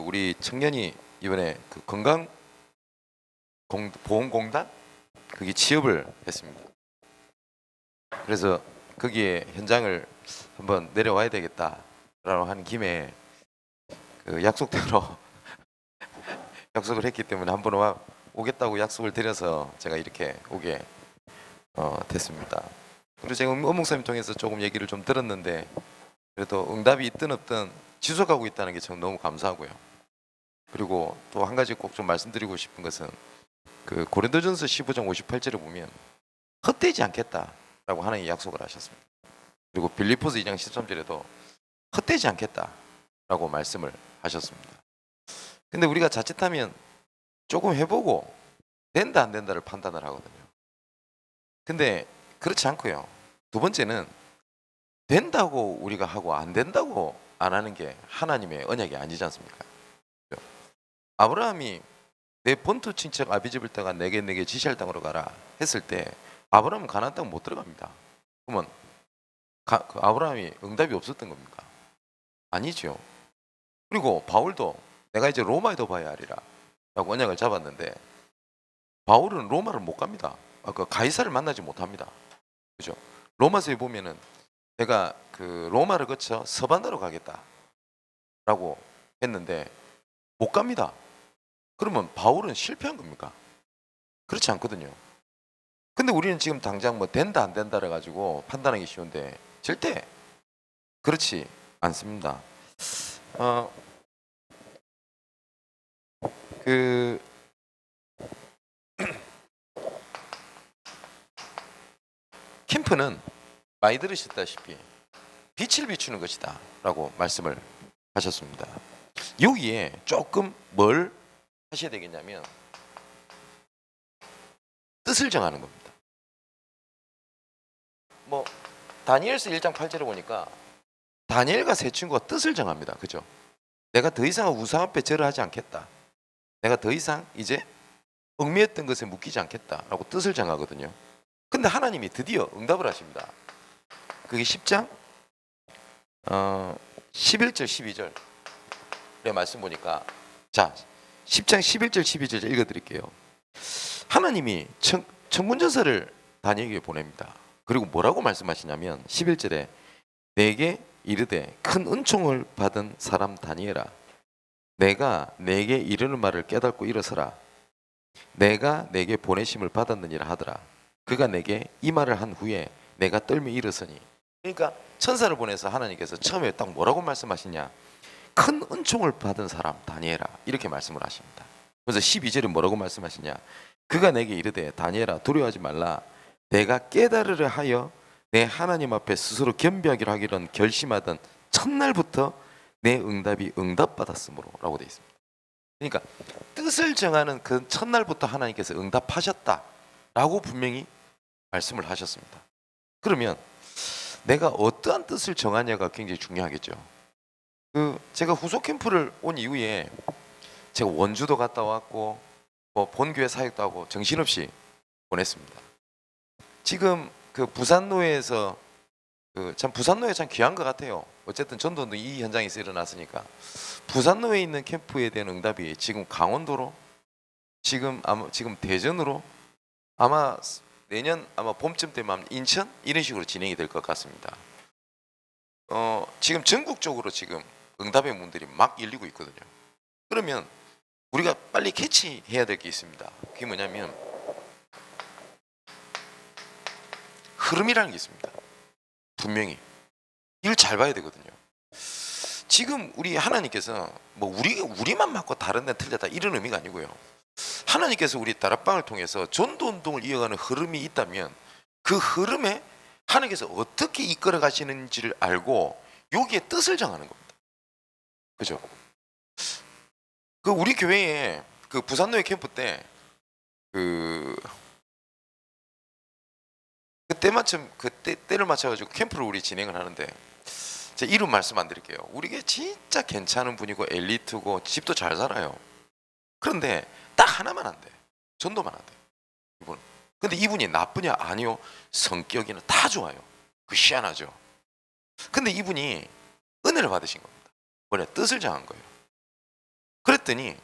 우리 청년이 이번에 그 보험공단 거기 취업을 했습니다. 그래서 거기에 현장을 한번 내려와야 되겠다라고 하는 김에 그 약속대로 약속을 했기 때문에 한번 오겠다고 약속을 드려서 제가 이렇게 오게 됐습니다. 그리고 제가 어묵사님 통해서 조금 얘기를 좀 들었는데 그래도 응답이 있든 없든 지속하고 있다는 게 전 너무 감사하고요. 그리고 또 한 가지 꼭 좀 말씀드리고 싶은 것은 그 고린도전서 15장 58절을 보면 헛되지 않겠다라고 하나님이 약속을 하셨습니다. 그리고 빌립보서 2장 13절에도 헛되지 않겠다라고 말씀을 하셨습니다. 근데 우리가 자칫하면 조금 해보고 된다 안 된다를 판단을 하거든요. 근데 그렇지 않고요. 두 번째는 된다고 우리가 하고 안 된다고 안 하는 게 하나님의 언약이 아니지 않습니까? 아브라함이 내 본토 친척 아비집을 떠가 내게 지시할 땅으로 가라 했을 때 아브라함은 가나안 땅 못 들어갑니다. 그러면 그 아브라함이 응답이 없었던 겁니까? 아니죠. 그리고 바울도 내가 이제 로마에도 봐야 하리라 라고 언약을 잡았는데 바울은 로마를 못 갑니다. 그 가이사를 만나지 못합니다. 그죠? 로마서에 보면은 내가 그 로마를 거쳐 서반다로 가겠다라고 했는데 못 갑니다. 그러면 바울은 실패한 겁니까? 그렇지 않거든요. 근데 우리는 지금 당장 뭐 된다 안 된다를 가지고 판단하기 쉬운데 절대 그렇지 않습니다. 어, 그 캠프는 많이 들으셨다시피 빛을 비추는 것이다 라고 말씀을 하셨습니다. 여기에 조금 뭘 하셔야 되겠냐면 뜻을 정하는 겁니다. 뭐 다니엘서 1장 8절에 보니까 다니엘과 세 친구가 뜻을 정합니다. 그죠? 내가 더 이상 우상 앞에 절을 하지 않겠다. 내가 더 이상 이제 얽매였던 것에 묶이지 않겠다라고 뜻을 정하거든요. 근데 하나님이 드디어 응답을 하십니다. 그게 10장 11절 12절의 말씀 보니까 자 10장 11절 12절 읽어드릴게요. 하나님이 청문전서를 다니엘에게 보냅니다. 그리고 뭐라고 말씀하시냐면 11절에 내게 이르되 큰 은총을 받은 사람 다니엘아 내가 내게 이르는 말을 깨닫고 일어서라. 내가 내게 보내심을 받았느니라 하더라. 그가 내게 이 말을 한 후에 내가 떨며 일어서니. 그러니까 천사를 보내서 하나님께서 처음에 딱 뭐라고 말씀하시냐, 큰 은총을 받은 사람 다니엘아 이렇게 말씀을 하십니다. 그래서 12절에 뭐라고 말씀하시냐, 그가 내게 이르되 다니엘아 두려워하지 말라. 내가 깨달으려 하여 내 하나님 앞에 스스로 겸비하기로 하기로 결심하던 첫날부터 내 응답이 응답받았으므로 라고 되어 있습니다. 그러니까 뜻을 정하는 그 첫날부터 하나님께서 응답하셨다라고 분명히 말씀을 하셨습니다. 그러면 내가 어떠한 뜻을 정하냐가 굉장히 중요하겠죠. 제가 후속 캠프를 온 이후에 제가 원주도 갔다 왔고 뭐 본교회 사역도 하고 정신없이 보냈습니다. 지금 그 부산노회에서 참 부산노회 참 귀한 것 같아요. 어쨌든 전도도 이 현장에서 일어났으니까 부산노회에 있는 캠프에 대한 응답이 지금 강원도로 지금 대전으로 아마 내년 아마 봄쯤 되면 인천 이런 식으로 진행이 될 것 같습니다. 지금 전국적으로 지금 응답의 문들이 막 열리고 있거든요. 그러면 우리가 빨리 캐치해야 될 게 있습니다. 그게 뭐냐면 흐름이라는 게 있습니다. 분명히 이걸 잘 봐야 되거든요. 지금 우리 하나님께서 뭐 우리만 맞고 다른 데 틀렸다 이런 의미가 아니고요. 하나님께서 우리 다락방을 통해서 전도 운동을 이어가는 흐름이 있다면 그 흐름에 하나님께서 어떻게 이끌어 가시는지를 알고 여기에 뜻을 정하는 겁니다. 그죠? 우리 교회에 부산노예 캠프 때 때를 맞춰가지고 캠프를 우리 진행을 하는데 제가 이름 말씀 안 드릴게요. 우리 게 진짜 괜찮은 분이고 엘리트고 집도 잘 살아요. 그런데 딱 하나만 안 돼. 전도만 안 돼. 이분. 근데 이분이 나쁘냐? 아니요. 성격이나 다 좋아요. 희한하죠. 근데 이분이 은혜를 받으신 겁니다. 뭐냐? 뜻을 정한 거예요. 그랬더니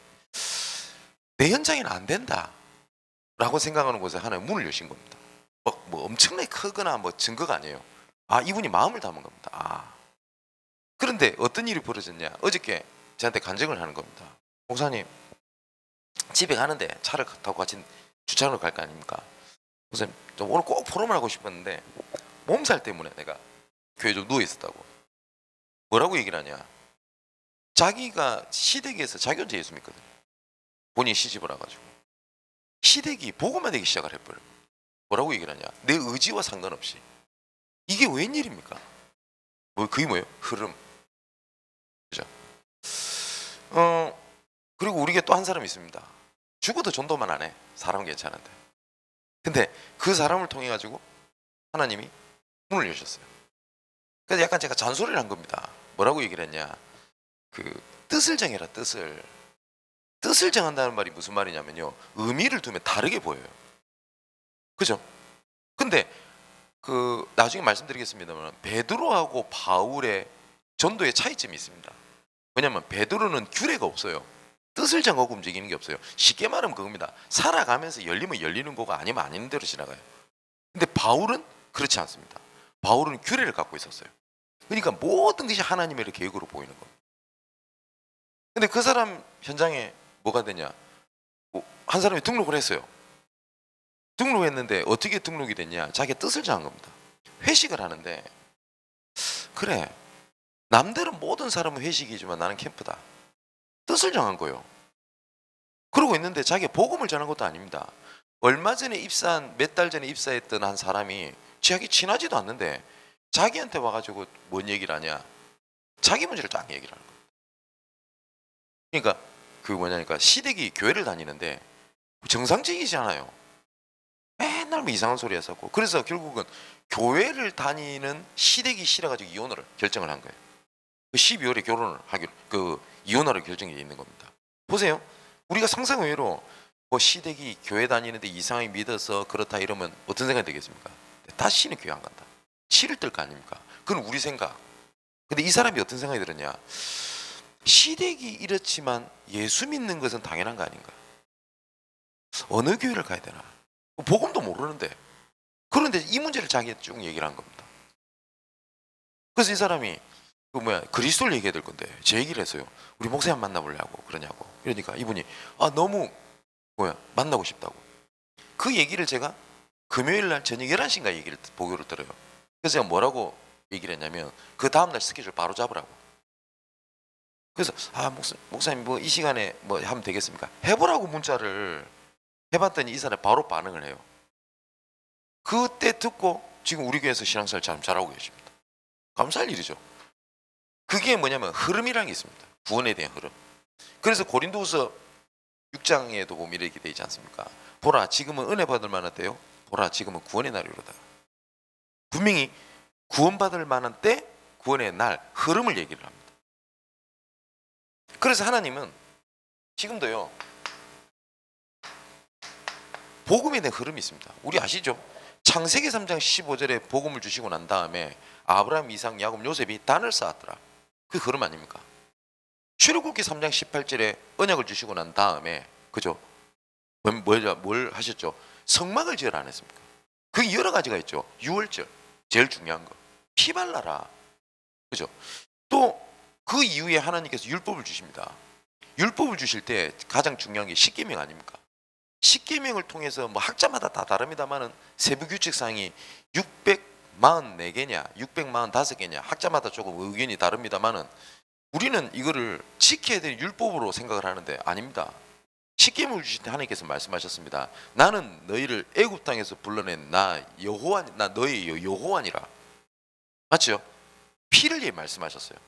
내 현장에는 안 된다라고 생각하는 곳에 하나의 문을 여신 겁니다. 뭐 엄청나게 크거나 뭐 증거가 아니에요. 이분이 마음을 담은 겁니다. 그런데 어떤 일이 벌어졌냐? 어저께 저한테 간증을 하는 겁니다. 목사님, 집에 가는데 차를 타고 같이 주차장으로 갈 거 아닙니까? 목사님, 좀 오늘 꼭 포럼을 하고 싶었는데 몸살 때문에 내가 교회에 좀 누워 있었다고. 뭐라고 얘기를 하냐? 자기가 시댁에서 자기 혼자 예수 믿거든. 본인이 시집을 와가지고 시댁이 복음만 되기 시작을 해버려. 뭐라고 얘기를 하냐? 내 의지와 상관없이. 이게 웬일입니까? 그게 뭐예요? 흐름. 그죠? 그리고 우리가 또 한 사람이 있습니다. 죽어도 전도만 안 해. 사람은 괜찮은데. 근데 그 사람을 통해 가지고 하나님이 문을 여셨어요. 그래서 약간 제가 잔소리를 한 겁니다. 뭐라고 얘기를 했냐? 그 뜻을 정해라. 뜻을 정한다는 말이 무슨 말이냐면요, 의미를 두면 다르게 보여요. 그죠? 근데 그 나중에 말씀드리겠습니다만 베드로하고 바울의 전도의 차이점이 있습니다. 왜냐하면 베드로는 규례가 없어요. 뜻을 정하고 움직이는 게 없어요. 쉽게 말하면 그겁니다. 살아가면서 열리면 열리는 거가 아니면 아닌 대로 지나가요. 근데 바울은 그렇지 않습니다. 바울은 규례를 갖고 있었어요. 그러니까 모든 것이 하나님의 계획으로 보이는 겁니다. 근데 그 사람 현장에 뭐가 되냐? 한 사람이 등록을 했어요. 등록했는데 어떻게 등록이 됐냐? 자기 뜻을 정한 겁니다. 회식을 하는데, 그래, 남들은 모든 사람은 회식이지만 나는 캠프다. 뜻을 정한 거예요. 그러고 있는데 자기가 복음을 전한 것도 아닙니다. 얼마 전에 입사한, 몇 달 전에 입사했던 한 사람이 자기 친하지도 않는데 자기한테 와가지고 뭔 얘기를 하냐? 자기 문제를 딱 얘기를 하는 거예요. 그러니까 그 뭐냐니까 시댁이 교회를 다니는데 정상적이지 않아요. 맨날 뭐 이상한 소리 했었고, 그래서 결국은 교회를 다니는 시댁이 싫어가지고 이혼을 결정을 한 거예요. 12월에 결혼을 하기로, 이혼하러 결정이 있는 겁니다. 보세요. 우리가 상상외로 뭐 시댁이 교회 다니는데 이상하게 믿어서 그렇다 이러면 어떤 생각이 들겠습니까? 다시는 교회 안 간다. 치를 뜰 거 아닙니까? 그건 우리 생각. 근데 이 사람이 어떤 생각이 들었냐? 시댁이 이렇지만 예수 믿는 것은 당연한 거 아닌가? 어느 교회를 가야 되나? 복음도 모르는데. 그런데 이 문제를 자기가 쭉 얘기를 한 겁니다. 그래서 이 사람이 그리스도를 얘기해야 될 건데 제 얘기를 했어요. 우리 목사님 만나보려고 그러냐고. 그러니까 이분이 너무 만나고 싶다고. 그 얘기를 제가 금요일 날 저녁 11시인가 얘기를 보고를 들어요. 그래서 제가 뭐라고 얘기를 했냐면 그 다음날 스케줄 바로 잡으라고. 그래서 목사님 뭐 이 시간에 뭐 하면 되겠습니까? 해보라고 문자를 해봤더니 이 사람이 바로 반응을 해요. 그때 듣고 지금 우리 교회에서 신앙생활 참 잘하고 계십니다. 감사할 일이죠. 그게 뭐냐면 흐름이라는 게 있습니다. 구원에 대한 흐름. 그래서 고린도후서 6장에도 보면 이렇게 되지 않습니까? 보라, 지금은 은혜 받을 만한 때요. 보라, 지금은 구원의 날이로다. 분명히 구원받을 만한 때, 구원의 날, 흐름을 얘기를 합니다. 그래서 하나님은 지금도요, 복음에 대한 흐름이 있습니다. 우리 아시죠? 창세기 3장 15절에 복음을 주시고 난 다음에 아브라함, 이삭, 야곱, 요셉이 단을 쌓았더라. 그 흐름 아닙니까? 출애굽기 3장 18절에 언약을 주시고 난 다음에, 그죠? 뭘 하셨죠? 성막을 지으라 안 했습니까? 그게 여러 가지가 있죠. 유월절, 제일 중요한 거. 피 발라라. 그죠? 또 그 이후에 하나님께서 율법을 주십니다. 율법을 주실 때 가장 중요한 게 십계명 아닙니까? 십계명을 통해서 뭐 학자마다 다 다릅니다만은 세부 규칙상이 644개냐 645개냐 학자마다 조금 의견이 다릅니다만은 우리는 이거를 지켜야 될 율법으로 생각을 하는데 아닙니다. 십계명을 주실 때 하나님께서 말씀하셨습니다. 나는 너희를 애굽 땅에서 불러낸 나 너희 여호와니라. 맞죠? 피를 말씀하셨어요.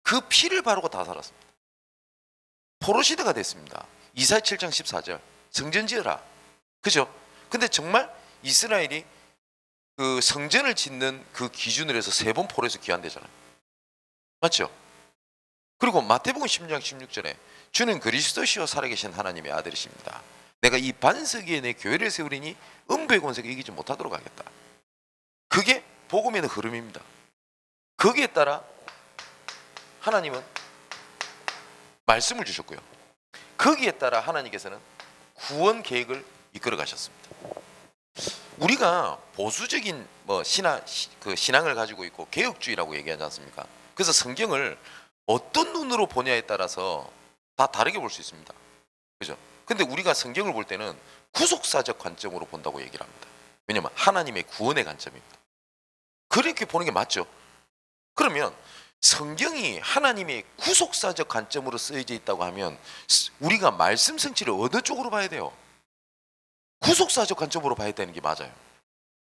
그 피를 바르고 다 살았습니다. 포로시대가 됐습니다. 이사야 7장 14절 성전 지어라. 그죠? 근데 정말 이스라엘이 그 성전을 짓는 그 기준으로 해서 3번 포로에서 귀환되잖아요. 맞죠? 그리고 마태복음 10장 16절에 주는 그리스도시요 살아계신 하나님의 아들이십니다. 내가 이 반석 위에 내 교회를 세우리니 음부의 권세가 이기지 못하도록 하겠다. 그게 복음의 흐름입니다. 거기에 따라 하나님은 말씀을 주셨고요. 거기에 따라 하나님께서는 구원 계획을 이끌어 가셨습니다. 우리가 보수적인 신앙을 가지고 있고 개혁주의라고 얘기하지 않습니까? 그래서 성경을 어떤 눈으로 보냐에 따라서 다 다르게 볼 수 있습니다. 그죠? 근데 우리가 성경을 볼 때는 구속사적 관점으로 본다고 얘기를 합니다. 왜냐면 하나님의 구원의 관점입니다. 그렇게 보는 게 맞죠? 그러면 성경이 하나님의 구속사적 관점으로 쓰여져 있다고 하면 우리가 말씀 성취를 어느 쪽으로 봐야 돼요? 구속사적 관점으로 봐야 되는 게 맞아요.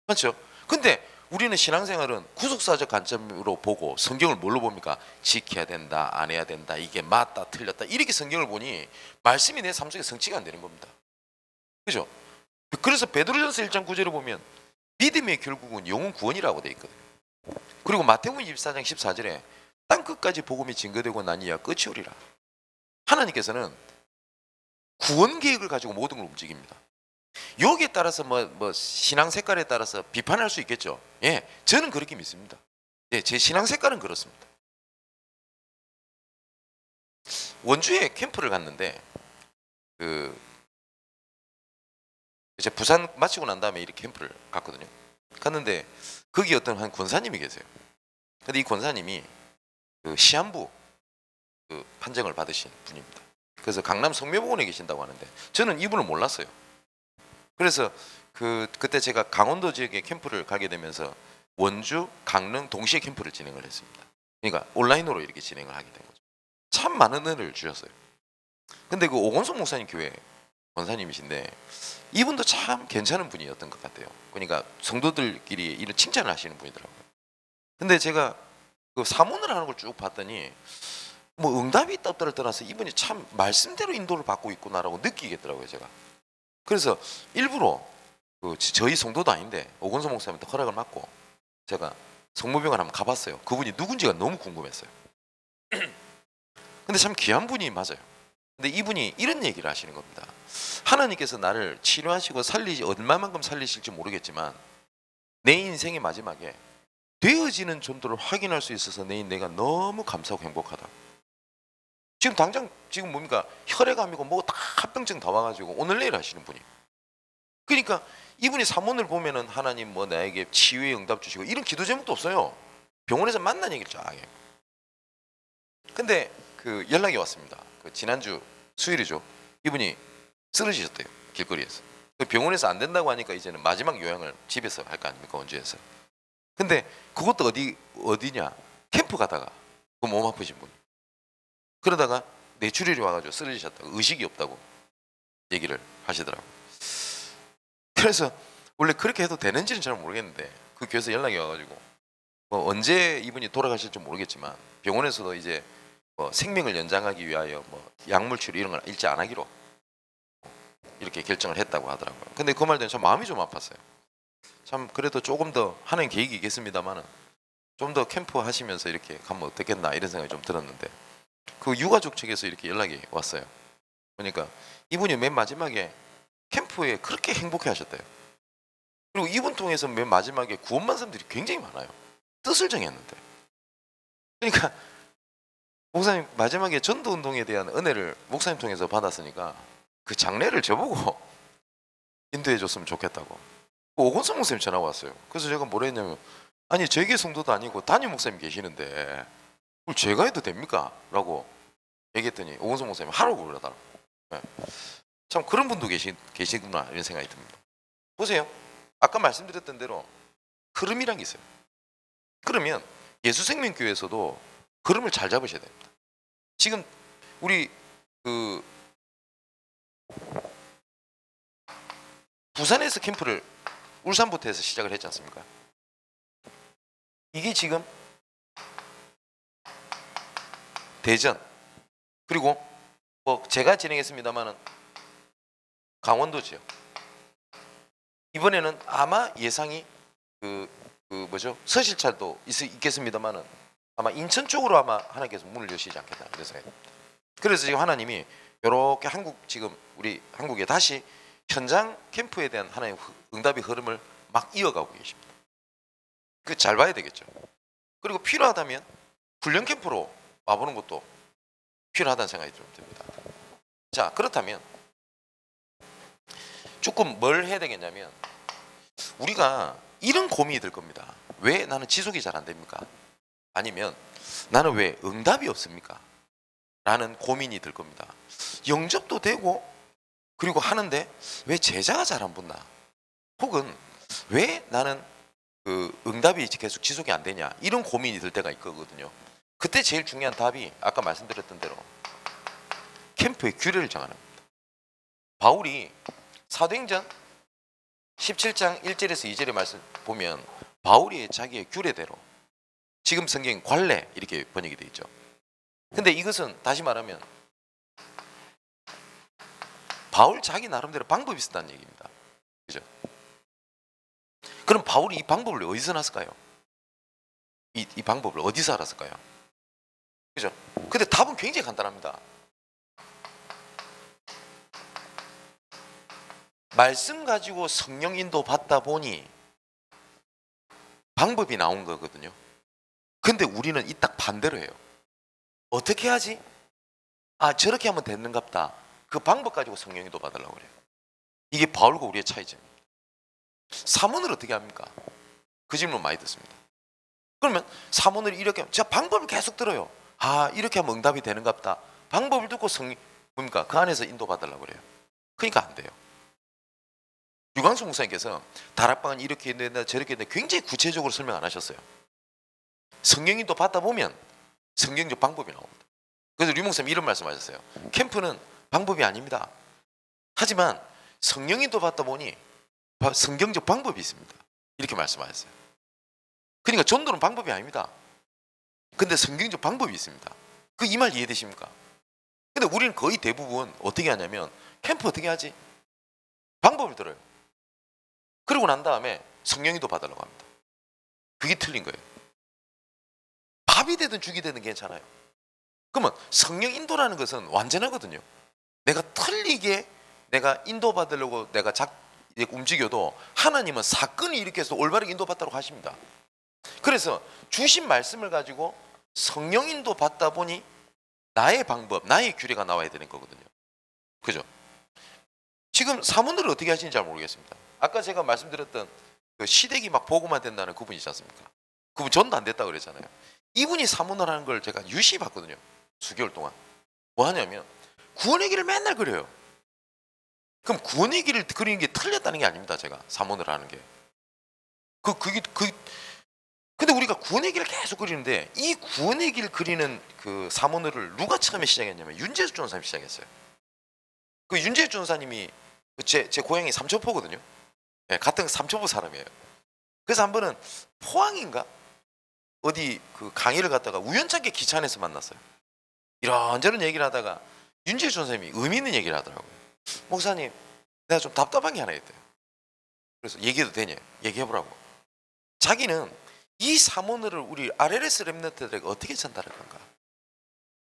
맞죠? 근데 우리는 신앙생활은 구속사적 관점으로 보고 성경을 뭘로 봅니까? 지켜야 된다, 안 해야 된다, 이게 맞다, 틀렸다 이렇게 성경을 보니 말씀이 내 삶 속에 성취가 안 되는 겁니다. 그죠? 그래서 베드로전서 1장 9절에 보면 믿음의 결국은 영혼 구원이라고 돼 있거든요. 그리고 마태복음 24장 14절에 땅끝까지 복음이 증거되고 나니야 끝이 오리라. 하나님께서는 구원 계획을 가지고 모든 걸 움직입니다. 여기에 따라서 신앙 색깔에 따라서 비판할 수 있겠죠. 예, 저는 그렇게 믿습니다. 예, 제 신앙 색깔은 그렇습니다. 원주에 캠프를 갔는데 이제 부산 마치고 난 다음에 이렇게 캠프를 갔거든요. 갔는데 거기 어떤 한 권사님이 계세요. 근데 이 권사님이 시한부 판정을 받으신 분입니다. 그래서 강남 성묘병원에 계신다고 하는데 저는 이분을 몰랐어요. 그래서 그때 제가 강원도 지역에 캠프를 가게 되면서 원주, 강릉 동시에 캠프를 진행을 했습니다. 그러니까 온라인으로 이렇게 진행을 하게 된 거죠. 참 많은 은혜를 주셨어요. 근데 그 오건성 목사님 교회 권사님이신데 이분도 참 괜찮은 분이었던 것 같아요. 그러니까 성도들끼리 이런 칭찬을 하시는 분이더라고요. 근데 제가 그 사문을 하는 걸 쭉 봤더니 응답이 있다 없다를 떠나서 이분이 참 말씀대로 인도를 받고 있구나라고 느끼겠더라고요, 제가. 그래서 일부러 저희 성도도 아닌데 오건성 목사님한테 허락을 받고 제가 성모병원 한번 가봤어요. 그분이 누군지가 너무 궁금했어요. 근데 참 귀한 분이 맞아요. 근데 이분이 이런 얘기를 하시는 겁니다. 하나님께서 나를 치료하시고 얼마만큼 살리실지 모르겠지만 내 인생의 마지막에 되어지는 정도를 확인할 수 있어서 내가 너무 감사하고 행복하다. 지금 당장 뭡니까? 혈액암이고 다 합병증 다 와가지고 오늘 내일 하시는 분이. 그러니까 이분이 사문을 보면은 하나님 나에게 치유의 응답 주시고 이런 기도 제목도 없어요. 병원에서 만난 얘기를 쫙 해요. 근데 연락이 왔습니다. 지난주 수요일이죠. 이분이 쓰러지셨대요. 길거리에서. 병원에서 안 된다고 하니까 이제는 마지막 요양을 집에서 할 거 아닙니까? 원주에서. 근데 그것도 어디냐? 캠프 가다가 몸 아프신 분. 그러다가 뇌출혈이 와가지고 쓰러지셨다고, 의식이 없다고 얘기를 하시더라고요. 그래서 원래 그렇게 해도 되는지는 잘 모르겠는데 그 교회에서 연락이 와가지고 언제 이분이 돌아가실지 모르겠지만 병원에서도 이제 생명을 연장하기 위하여 약물 치료 이런 걸 일제 안 하기로 이렇게 결정을 했다고 하더라고요. 근데 그 말 때문에 참 마음이 좀 아팠어요. 참 그래도 조금 더 하는 계획이 있겠습니다만은 좀 더 캠프 하시면서 이렇게 가면 어떻겠나 이런 생각이 좀 들었는데 그 유가족 측에서 이렇게 연락이 왔어요. 그러니까 이분이 맨 마지막에 캠프에 그렇게 행복해 하셨대요. 그리고 이분 통해서 맨 마지막에 구원받은 사람들이 굉장히 많아요. 뜻을 정했는데. 그러니까 목사님 마지막에 전도운동에 대한 은혜를 목사님 통해서 받았으니까 그 장례를 저보고 인도해 줬으면 좋겠다고 오건성 목사님 전화가 왔어요. 그래서 제가 뭐라 했냐면 아니 저에게 성도도 아니고 담임 목사님 계시는데 그걸 제가 해도 됩니까? 라고 얘기했더니 오건성 목사님이 하라고 그러더라고요. 네. 참 그런 분도 계시구나 이런 생각이 듭니다. 보세요. 아까 말씀드렸던 대로 흐름이란 게 있어요. 그러면 예수생명교회에서도 흐름을 잘 잡으셔야 됩니다. 지금 우리 부산에서 캠프를 울산부터해서 시작을 했지 않습니까? 이게 지금 대전 그리고 제가 진행했습니다마는 강원도 지역 이번에는 아마 예상이 서실찰도 있겠습니다마는 아마 인천 쪽으로 아마 하나님께서 문을 여시지 않겠나 이런 생각이 듭니다. 그래서 지금 하나님이 이렇게 우리 한국에 다시 현장 캠프에 대한 하나님의 응답의 흐름을 막 이어가고 계십니다. 그 잘 봐야 되겠죠. 그리고 필요하다면 훈련 캠프로 와보는 것도 필요하다는 생각이 좀 듭니다. 자, 그렇다면 조금 뭘 해야 되겠냐면 우리가 이런 고민이 들 겁니다. 왜 나는 지속이 잘 안 됩니까? 아니면 나는 왜 응답이 없습니까? 라는 고민이 들 겁니다. 영접도 되고 그리고 하는데 왜 제자가 잘 안 붙나? 혹은 왜 나는 그 응답이 계속 지속이 안 되냐? 이런 고민이 들 때가 있거든요. 그때 제일 중요한 답이 아까 말씀드렸던 대로 캠프의 규례를 정하는 겁니다. 바울이 사도행전 17장 1절에서 2절의 말씀 보면 바울이 자기의 규례대로 지금 성경 관례 이렇게 번역이 되어 있죠. 근데 이것은 다시 말하면 바울 자기 나름대로 방법이 있었다는 얘기입니다. 그죠? 그럼 바울이 이 방법을 어디서 났을까요? 이 방법을 어디서 알았을까요? 그죠? 근데 답은 굉장히 간단합니다. 말씀 가지고 성령 인도 받다 보니 방법이 나온 거거든요. 근데 우리는 이 딱 반대로 해요. 어떻게 하지? 아, 저렇게 하면 되는갑다. 그 방법 가지고 성령 인도 받으려고 그래요. 이게 바울과 우리의 차이점입니다. 사문을 어떻게 합니까? 그 질문 많이 듣습니다. 그러면 사문을 이렇게 하면 제가 방법을 계속 들어요. 아, 이렇게 하면 응답이 되는갑다. 방법을 듣고 뭡니까? 그 안에서 인도 받으려고 그래요. 그러니까 안 돼요. 유광수 목사님께서 다락방은 이렇게 된다 저렇게 된다 굉장히 구체적으로 설명 안 하셨어요. 성령인도 받다 보면 성경적 방법이 나옵니다. 그래서 류 목사님 이런 말씀하셨어요. 캠프는 방법이 아닙니다. 하지만 성령인도 받다 보니 성경적 방법이 있습니다. 이렇게 말씀하셨어요. 그러니까 전도는 방법이 아닙니다. 근데 성경적 방법이 있습니다. 그 이 말 이해되십니까? 근데 우리는 거의 대부분 어떻게 하냐면 캠프 어떻게 하지? 방법을 들어요. 그러고 난 다음에 성령인도 받으려고 합니다. 그게 틀린 거예요. 밥이 되든 죽이 되든 괜찮아요. 그러면 성령 인도라는 것은 완전하거든요. 내가 틀리게 내가 인도받으려고 내가 움직여도 하나님은 사건을 일으켜서 올바르게 인도받도록 하십니다. 그래서 주신 말씀을 가지고 성령 인도 받다 보니 나의 방법, 나의 규례가 나와야 되는 거거든요. 그죠? 지금 사문을 어떻게 하시는지 잘 모르겠습니다. 아까 제가 말씀드렸던 그 시댁이 막 보고만 된다는 그분 있지 않습니까? 그분 전도 안 됐다고 그랬잖아요. 이분이 사문을 하는 걸 제가 유심히 봤거든요. 수개월 동안. 뭐 하냐면 구원의 길을 맨날 그려요. 그럼 구원의 길을 그리는 게 틀렸다는 게 아닙니다. 제가 사문을 하는 게. 근데 우리가 구원의 길을 계속 그리는데 이 구원의 길 그리는 그 사문을 누가 처음에 시작했냐면 윤재수 전사님이 시작했어요. 그 윤재수 전사님이 제 고향이 삼천포거든요. 네, 같은 삼천포 사람이에요. 그래서 한 번은 포항인가 어디 그 강의를 갔다가 우연찮게 기차 안에서 만났어요. 이런저런 얘기를 하다가 윤재수 전사님이 의미 있는 얘기를 하더라고요. 목사님, 내가 좀 답답한 게 하나 있대요. 그래서 얘기해도 되냐? 얘기해보라고. 자기는 이 사문을 우리 RLS 랩런트들에게 어떻게 전달할 건가?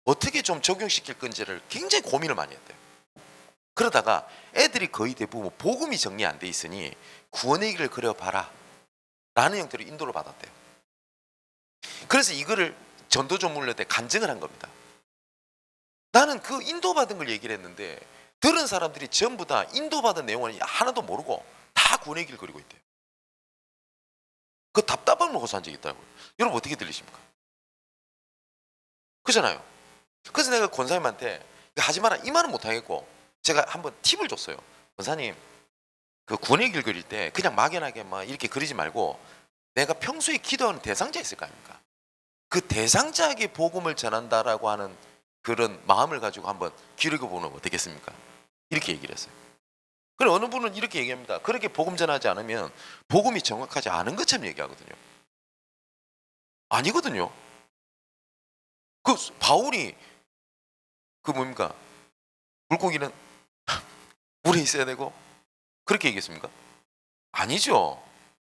어떻게 좀 적용시킬 건지를 굉장히 고민을 많이 했대요. 그러다가 애들이 거의 대부분 복음이 정리 안 돼 있으니 구원의 길을 그려봐라 라는 형태로 인도를 받았대요. 그래서 이거를 전도 전문을 때 간증을 한 겁니다. 나는 그 인도받은 걸 얘기를 했는데 들은 사람들이 전부 다 인도받은 내용을 하나도 모르고 다 구원의 길 그리고 있대요. 그 답답함을 호소한 적이 있다고요. 여러분 어떻게 들리십니까? 그잖아요. 그래서 내가 권사님한테 하지 마라 이 말은 못하겠고 제가 한번 팁을 줬어요. 권사님 그 구원의 길 그릴 때 그냥 막연하게 막 이렇게 그리지 말고 내가 평소에 기도하는 대상자 있을 거 아닙니까? 그 대상자에게 복음을 전한다라고 하는 그런 마음을 가지고 한번 기록해보면 어떻겠습니까? 이렇게 얘기를 했어요. 그럼 어느 분은 이렇게 얘기합니다. 그렇게 복음 전하지 않으면 복음이 정확하지 않은 것처럼 얘기하거든요. 아니거든요. 그 바울이 그 뭡니까? 물고기는 물에 있어야 되고 그렇게 얘기했습니까? 아니죠.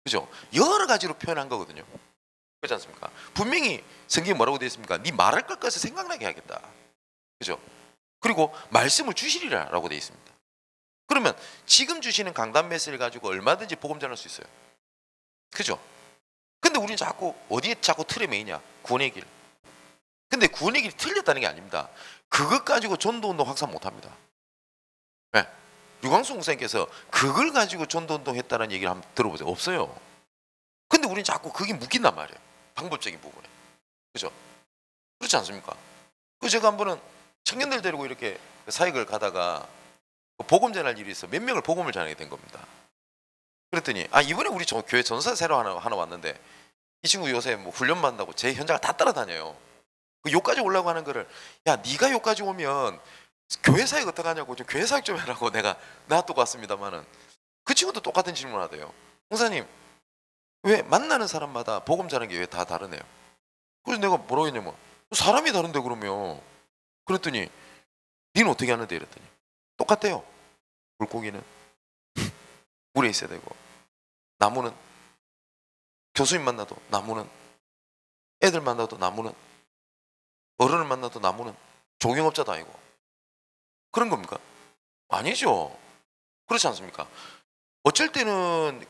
그죠? 여러 가지로 표현한 거거든요. 그렇지 않습니까? 분명히 성경에 뭐라고 되어 있습니까? 네 말할 것까지 생각나게 하겠다. 그죠? 그리고 말씀을 주시리라라고 되어 있습니다. 그러면 지금 주시는 강단 메시지를 가지고 얼마든지 복음 전할 수 있어요. 그죠? 근데 우리는 자꾸 어디에 자꾸 틀에 매이냐? 구원의 길. 근데 구원의 길이 틀렸다는 게 아닙니다. 그것 가지고 전도운동 확산 못합니다. 류광수 목사님께서 그걸 가지고 전도운동 했다는 얘기를 한번 들어보세요. 없어요. 근데 우리는 자꾸 그게 묶인단 말이에요. 방법적인 부분에. 그죠? 그렇지 않습니까? 그 제가 한 번은 청년들 데리고 이렇게 사역을 가다가 복음 전할 일이 있어 몇 명을 복음을 전하게 된 겁니다. 그랬더니 이번에 우리 교회 전사 새로 하나 왔는데 이 친구 요새 뭐 훈련 받는다고 제 현장을 다 따라다녀요. 그 요까지 오려고 하는 거를 야 네가 요까지 오면 교회 사역 어떡하냐고 좀 교회 사역 좀 해라고 내가 놔두고 왔습니다만은 그 친구도 똑같은 질문 하대요. 목사님 왜 만나는 사람마다 복음 전하는 게 왜 다 다르네요. 그래서 내가 뭐라고 했냐면 사람이 다른데 그러면 그랬더니 니는 어떻게 하는데 이랬더니 똑같대요. 물고기는 물에 있어야 되고 나무는 교수님 만나도 나무는 애들 만나도 나무는 어른을 만나도 나무는 종영업자도 아니고 그런 겁니까? 아니죠. 그렇지 않습니까? 어쩔 때는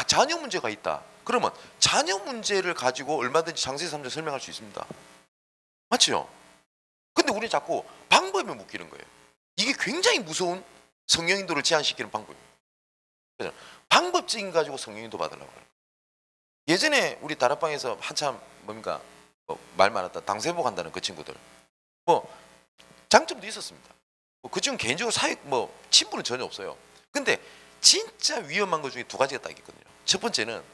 자녀 문제가 있다. 그러면 자녀 문제를 가지고 얼마든지 장세 3절 설명할 수 있습니다. 맞죠? 근데 우리 자꾸 방법에 묶이는 거예요. 이게 굉장히 무서운 성령인도를 제한시키는 방법입니다. 그죠? 방법적인 거 가지고 성령인도 받으려고 해요. 예전에 우리 다락방에서 한참 뭡니까 말 많았다 당세복 한다는 그 친구들 뭐 장점도 있었습니다. 그 친구 개인적으로 사회 친분은 전혀 없어요. 근데 진짜 위험한 것 중에 두 가지가 딱 있거든요. 첫 번째는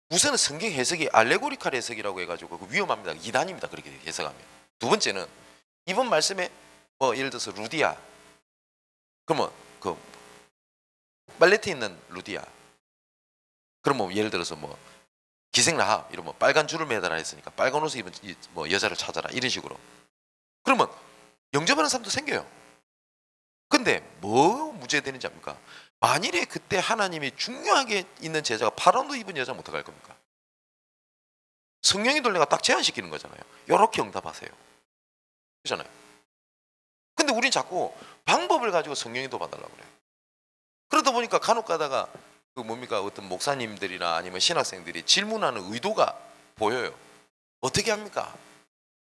우선은 성경 해석이 알레고리칼 해석이라고 해가지고 그 위험합니다. 이단입니다. 그렇게 해석하면. 두 번째는 이번 말씀에 예를 들어서 루디아 그러면 그 빨래터에 있는 루디아 그러면 예를 들어서 기생라합 이러면 빨간 줄을 매달아 했으니까 빨간 옷을 입은 여자를 찾아라 이런 식으로 그러면 영접하는 사람도 생겨요. 근데 뭐 문제되는지 압니까? 만일에 그때 하나님이 중요하게 있는 제자가 파란 옷 입은 여자면 어떡할 겁니까? 성령의 돌레가 딱 제한시키는 거잖아요. 요렇게 응답하세요. 그렇잖아요. 근데 우린 자꾸 방법을 가지고 성령의 도 받으려고 그래요. 그러다 보니까 간혹 가다가 어떤 목사님들이나 아니면 신학생들이 질문하는 의도가 보여요. 어떻게 합니까?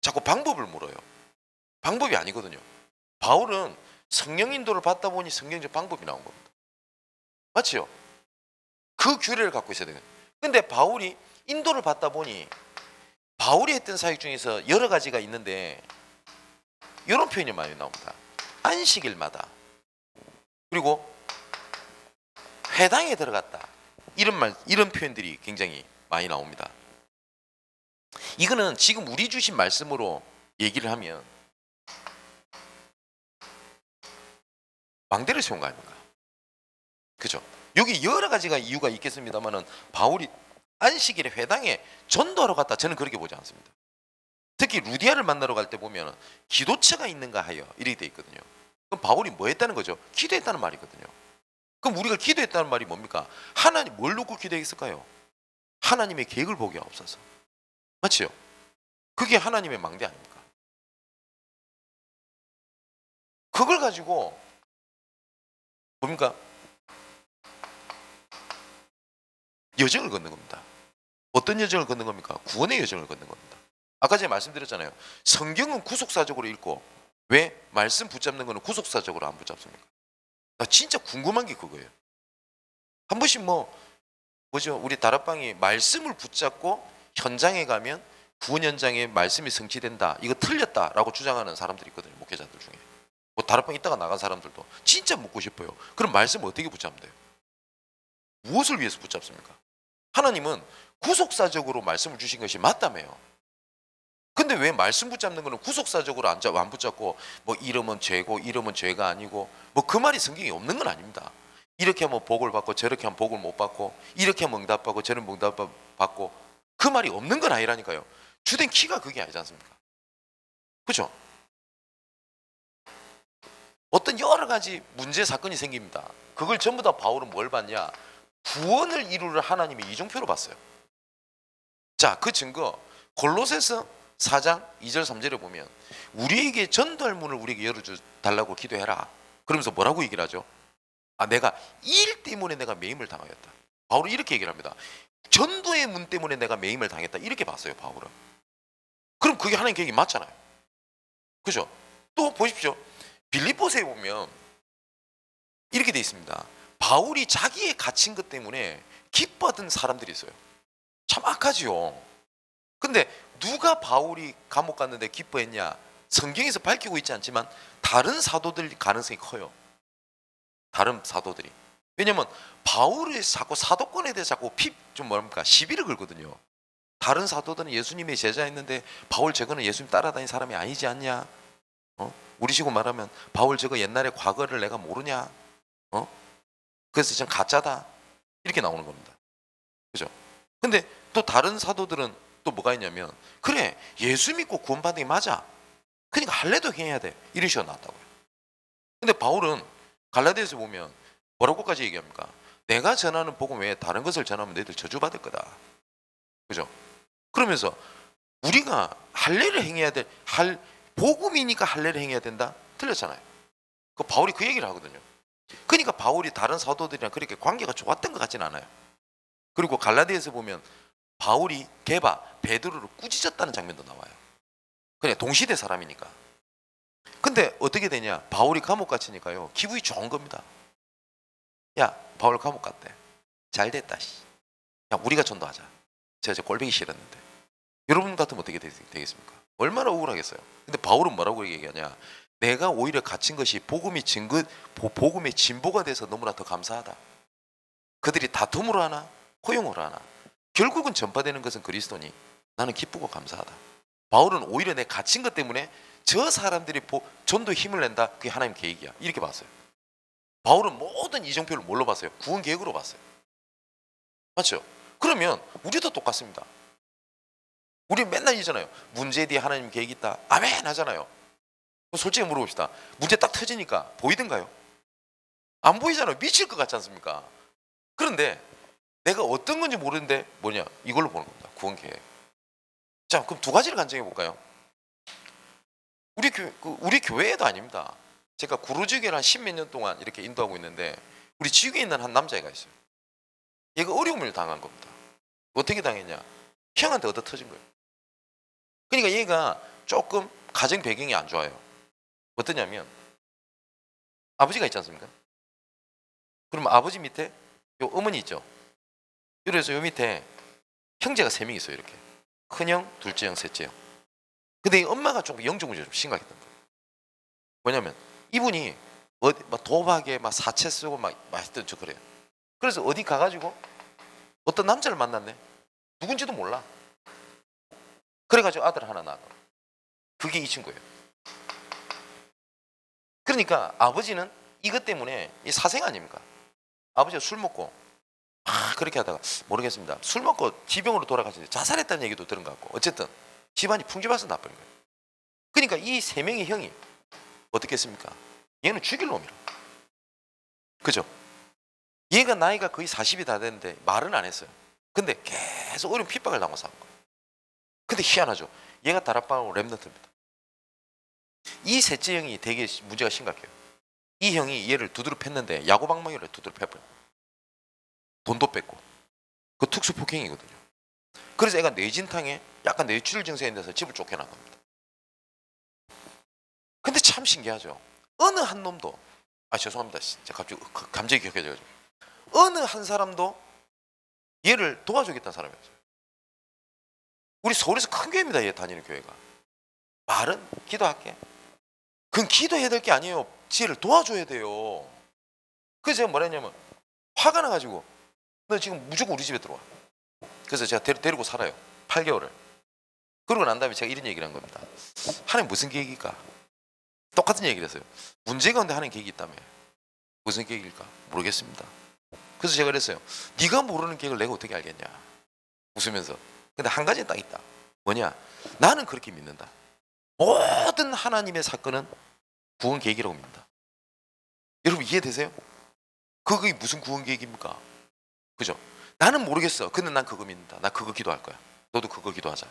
자꾸 방법을 물어요. 방법이 아니거든요. 바울은 성령 인도를 받다 보니 성경적 방법이 나온 겁니다. 맞죠? 그 규례를 갖고 있어야 되거든요. 근데 바울이 인도를 받다 보니 바울이 했던 사역 중에서 여러 가지가 있는데 이런 표현이 많이 나옵니다. 안식일마다 그리고 회당에 들어갔다 이런 표현들이 굉장히 많이 나옵니다. 이거는 지금 우리 주신 말씀으로 얘기를 하면 망대를 세운 거 아닙니까? 그죠? 여기 여러 가지가 이유가 있겠습니다만은 바울이 안식일에 회당에 전도하러 갔다 저는 그렇게 보지 않습니다. 특히 루디아를 만나러 갈 때 보면 기도처가 있는가 하여 이렇게 돼 있거든요. 그럼 바울이 뭐 했다는 거죠? 기도했다는 말이거든요. 그럼 우리가 기도했다는 말이 뭡니까? 하나님 뭘 놓고 기도했을까요? 하나님의 계획을 보기 없어서. 맞죠? 그게 하나님의 망대 아닙니까? 그걸 가지고 뭡니까? 여정을 걷는 겁니다. 어떤 여정을 걷는 겁니까? 구원의 여정을 걷는 겁니다. 아까 제가 말씀드렸잖아요. 성경은 구속사적으로 읽고 왜 말씀 붙잡는 거는 구속사적으로 안 붙잡습니까? 나 진짜 궁금한 게 그거예요. 한 번씩 우리 다락방이 말씀을 붙잡고 현장에 가면 구원 현장에 말씀이 성취된다. 이거 틀렸다라고 주장하는 사람들이 있거든요. 목회자들 중에. 다락방 있다가 나간 사람들도 진짜 묻고 싶어요. 그럼 말씀 어떻게 붙잡으면 돼요? 무엇을 위해서 붙잡습니까? 하나님은 구속사적으로 말씀을 주신 것이 맞다며요. 근데 왜 말씀 붙잡는 거는 구속사적으로 안 붙잡고 이러면 죄고 이러면 죄가 아니고 그 말이 성경에 없는 건 아닙니다. 이렇게 하면 복을 받고 저렇게 하면 복을 못 받고 이렇게 하면 응답받고 저런 응답 받고 그 말이 없는 건 아니라니까요. 주된 키가 그게 아니지 않습니까? 그죠? 어떤 여러 가지 문제 사건이 생깁니다. 그걸 전부 다 바울은 뭘 봤냐? 구원을 이루를 하나님의 이정표로 봤어요. 자, 그 증거 골로새서 4장 2절 3절에 보면 우리에게 전도할 문을 우리에게 열어달라고 기도해라. 그러면서 뭐라고 얘기를 하죠? 내가 일 때문에 내가 매임을 당하였다. 바울은 이렇게 얘기를 합니다. 전도의 문 때문에 내가 매임을 당했다. 이렇게 봤어요, 바울은. 그럼 그게 하나님 계획이 맞잖아요. 그죠? 또 보십시오. 빌립보서에 보면 이렇게 돼 있습니다. 바울이 자기의 갇힌 것 때문에 기뻐하던 사람들이 있어요. 참 악하지요. 근데 누가 바울이 감옥 갔는데 기뻐했냐? 성경에서 밝히고 있지 않지만 다른 사도들 가능성이 커요. 다른 사도들이. 왜냐면 바울이 자꾸 사도권에 대해서 자꾸 좀 뭡니까? 시비를 걸거든요. 다른 사도들은 예수님의 제자였는데 바울 저거는 예수님 따라다닌 사람이 아니지 않냐? 우리식으로 말하면 바울 저거 옛날에 과거를 내가 모르냐? 그래서 전 가짜다. 이렇게 나오는 겁니다. 그죠? 근데 또 다른 사도들은 또 뭐가 있냐면 그래 예수 믿고 구원받는 게 맞아. 그러니까 할례도 행해야 돼. 이런 식으로 나왔다고요. 근데 바울은 갈라디아서 보면 뭐라고까지 얘기합니까? 내가 전하는 복음 외에 다른 것을 전하면 너희들 저주받을 거다. 그죠? 그러면서 우리가 할례를 행해야 돼. 복음이니까 할례를 행해야 된다? 틀렸잖아요. 그 바울이 그 얘기를 하거든요. 그러니까 바울이 다른 사도들이랑 그렇게 관계가 좋았던 것 같지는 않아요. 그리고 갈라디아에서 보면 바울이 베드로를 꾸짖었다는 장면도 나와요. 그냥 동시대 사람이니까. 근데 어떻게 되냐? 바울이 감옥 갇히니까요. 기분이 좋은 겁니다. 야, 바울 감옥 갔대. 잘 됐다. 씨. 야, 우리가 전도하자. 제가 꼴보기 싫었는데. 여러분 같으면 어떻게 되겠습니까? 얼마나 억울하겠어요. 근데 바울은 뭐라고 얘기하냐? 내가 오히려 갇힌 것이 복음의 진보가 돼서 너무나 더 감사하다. 그들이 다툼으로 하나 허용으로 하나 결국은 전파되는 것은 그리스도니 나는 기쁘고 감사하다. 바울은 오히려 내 갇힌 것 때문에 저 사람들이 전도에 힘을 낸다. 그게 하나님 계획이야. 이렇게 봤어요. 바울은 모든 이정표를 뭘로 봤어요? 구원 계획으로 봤어요. 맞죠? 그러면 우리도 똑같습니다. 우리 맨날 이잖아요. 문제에 대해 하나님 계획이 있다. 아멘 하잖아요. 솔직히 물어봅시다. 문제 딱 터지니까 보이던가요? 안 보이잖아요. 미칠 것 같지 않습니까? 그런데 내가 어떤 건지 모르는데 뭐냐? 이걸로 보는 겁니다. 구원 계획. 자, 그럼 두 가지를 간증해 볼까요? 우리 교회에도 아닙니다. 제가 구루지교를 한 10몇 년 동안 이렇게 인도하고 있는데 우리 지구에 있는 한 남자애가 있어요. 얘가 어려움을 당한 겁니다. 어떻게 당했냐? 형한테 얻어 터진 거예요. 그러니까 얘가 조금 가정 배경이 안 좋아요. 어떠냐면 아버지가 있지 않습니까? 그러면 아버지 밑에 요 어머니 있죠. 그래서 요 밑에 형제가 3명 있어요. 이렇게 큰형, 둘째 형, 셋째 형. 근데 이 엄마가 조금 영적 문제가 좀 심각했던 거예요. 뭐냐면 이분이 막 도박에 막 사채 쓰고 막 하여튼 저 그래요. 그래서 어디 가가지고 어떤 남자를 만났네. 누군지도 몰라. 그래가지고 아들 하나 낳아. 그게 이 친구예요. 그러니까 아버지는 이것 때문에 이 사생 아닙니까? 아버지가 술 먹고 그렇게 하다가 모르겠습니다. 술 먹고 지병으로 돌아가시는데 자살했다는 얘기도 들은 것 같고 어쨌든 집안이 풍지봐서 나쁜 거예요. 그러니까 이 3명의 형이 어떻게 했습니까? 얘는 죽일 놈이라. 그죠? 얘가 나이가 거의 40이 다 됐는데 말은 안 했어요. 근데 계속 어려운 핍박을 당하고 산 거예요. 근데 희한하죠. 얘가 다락방하고 랩런트입니다. 이 셋째 형이 되게 문제가 심각해요. 이 형이 얘를 두드려 팼는데 야구방망이로 두드려 패버려요. 돈도 뺏고. 그 특수폭행이거든요. 그래서 애가 뇌진탕에 약간 뇌출혈 증세에 대해서 집을 쫓겨난 겁니다. 근데 참 신기하죠. 어느 한 놈도 죄송합니다. 진짜 갑자기 감정이 격해져가지고 어느 한 사람도 얘를 도와주겠다는 사람이 없어요. 우리 서울에서 큰 교회입니다. 얘 다니는 교회가. 말은 기도할게. 그건 기도해야 될 게 아니에요. 지혜를 도와줘야 돼요. 그래서 제가 뭐라 했냐면 화가 나가지고 너 지금 무조건 우리 집에 들어와. 그래서 제가 데리고 살아요. 8개월을. 그러고 난 다음에 제가 이런 얘기를 한 겁니다. 하나님 무슨 계획일까? 똑같은 얘기를 했어요. 문제 가운데 하나님 계획이 있다며. 무슨 계획일까? 모르겠습니다. 그래서 제가 그랬어요. 네가 모르는 계획을 내가 어떻게 알겠냐. 웃으면서. 근데 한 가지는 딱 있다. 뭐냐? 나는 그렇게 믿는다. 모든 하나님의 사건은 구원 계획이라고 믿는다. 여러분 이해되세요? 그게 무슨 구원 계획입니까? 그죠? 나는 모르겠어. 근데 난 그거 믿는다. 나 그거 기도할 거야. 너도 그거 기도하자.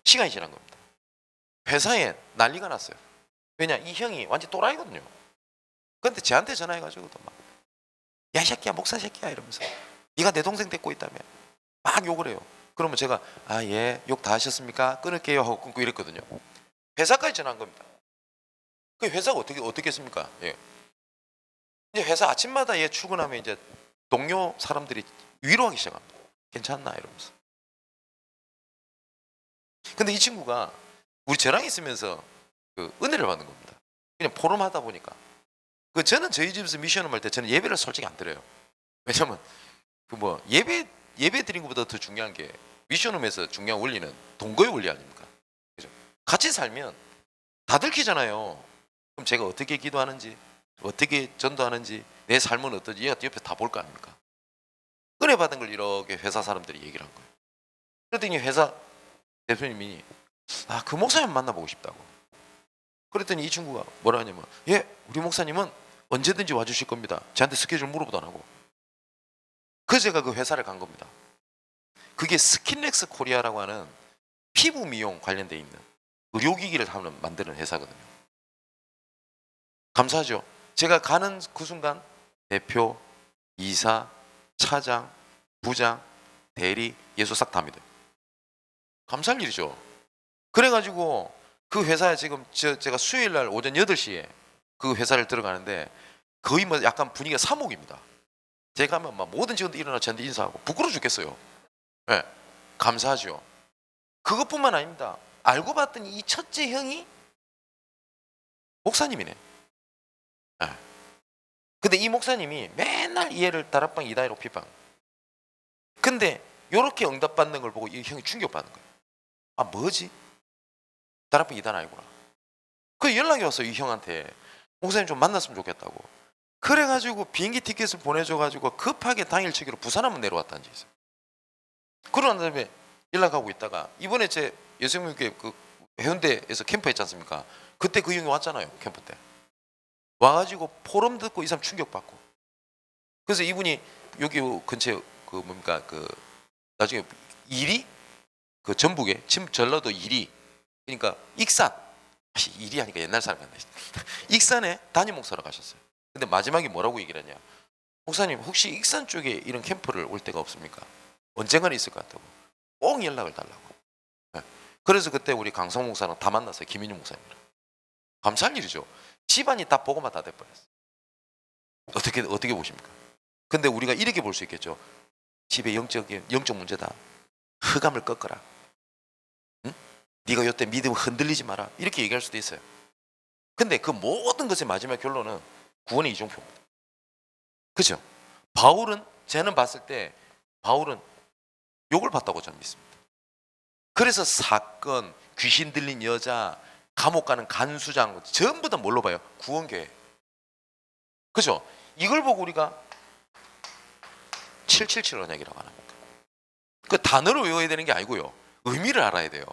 시간이 지난 겁니다. 회사에 난리가 났어요. 왜냐? 이 형이 완전 또라이거든요. 근데 쟤한테 전화해가지고 막 야, 이 새끼야, 목사 새끼야 이러면서 네가 내 동생 데리고 있다며 막 욕을 해요. 그러면 제가 예, 욕 다 하셨습니까? 끊을게요 하고 끊고 이랬거든요. 회사까지 전화한 겁니다. 그 회사가 어떻게 했습니까? 예. 이제 회사 아침마다 얘 출근하면 이제 동료 사람들이 위로하기 시작합니다. 괜찮나 이러면서. 근데 이 친구가 우리 저랑 있으면서 그 은혜를 받는 겁니다. 그냥 포럼하다 보니까. 그 저는 저희 집에서 미션을 할 때 저는 예배를 솔직히 안 드려요. 왜냐면 그 뭐 예배 드린 것보다 더 중요한 게 미션홈에서 중요한 원리는 동거의 원리 아닙니까? 그죠? 같이 살면 다 들키잖아요. 그럼 제가 어떻게 기도하는지, 어떻게 전도하는지, 내 삶은 어떤지 얘가 옆에 다 볼 거 아닙니까? 은혜 받은 걸 이렇게 회사 사람들이 얘기를 한 거예요. 그랬더니 회사 대표님이 그 목사님 만나보고 싶다고. 그랬더니 이 친구가 뭐라 하냐면 예, 우리 목사님은 언제든지 와주실 겁니다. 저한테 스케줄 물어보도 안 하고. 그래서 제가 그 회사를 간 겁니다. 그게 스킨렉스 코리아라고 하는 피부 미용 관련돼 있는 의료기기를 만드는 회사거든요. 감사하죠. 제가 가는 그 순간 대표, 이사, 차장, 부장, 대리, 예수 싹 다 믿어요. 감사할 일이죠. 그래가지고 그 회사에 지금 제가 수요일 날 오전 8시에 그 회사를 들어가는데 거의 뭐 약간 분위기가 사목입니다. 제가 하면 막 모든 직원들 일어나 저한테 인사하고 부끄러워 죽겠어요. 네, 감사하죠. 그것뿐만 아닙니다. 알고 봤더니 이 첫째 형이 목사님이네. 네. 근데 이 목사님이 맨날 이 애를 다락방 이다이로 핍박. 근데 요렇게 응답받는 걸 보고 이 형이 충격받는 거예요. 아 뭐지? 다락방 이단 아니구나. 그 연락이 왔어요. 이 형한테. 목사님 좀 만났으면 좋겠다고. 그래가지고 비행기 티켓을 보내줘가지고 급하게 당일치기로 부산 한번 내려왔다는 적이 있어요. 그러고 난 다음에 연락하고 있다가 이번에 제 여성교회 그 해운대에서 캠프 했지 않습니까? 그때 그 형이 왔잖아요. 캠프 때. 와가지고 포럼 듣고 이 사람 충격받고. 그래서 이분이 여기 근처에 그 뭡니까 그 나중에 이리 그 전북에 전라도 이리 그러니까 익산 이리 하니까 옛날 사람 같네. 익산에 담임 목사로 가셨어요. 근데 마지막에 뭐라고 얘기를 했냐? 목사님 혹시 익산 쪽에 이런 캠프를 올 데가 없습니까? 언젠가는 있을 것 같다고. 꼭 연락을 달라고. 네. 그래서 그때 우리 강성 목사랑 다 만났어요. 김인중 목사님이랑. 감사할 일이죠. 집안이 다 보고만 다 돼버렸어요. 어떻게 보십니까? 근데 우리가 이렇게 볼 수 있겠죠. 집에 영적 문제다. 흑암을 꺾어라. 응? 네가 이때 믿음 흔들리지 마라. 이렇게 얘기할 수도 있어요. 근데 그 모든 것의 마지막 결론은 구원의 이종표입니다. 그죠? 바울은 저는 봤을 때 바울은 욕을 받다고 저는 믿습니다. 그래서 사건, 귀신 들린 여자, 감옥 가는 간수장 전부 다 뭘로 봐요? 구원교회. 그죠? 이걸 보고 우리가 777 언약이라고 하는 겁니다. 그 단어를 외워야 되는 게 아니고요. 의미를 알아야 돼요.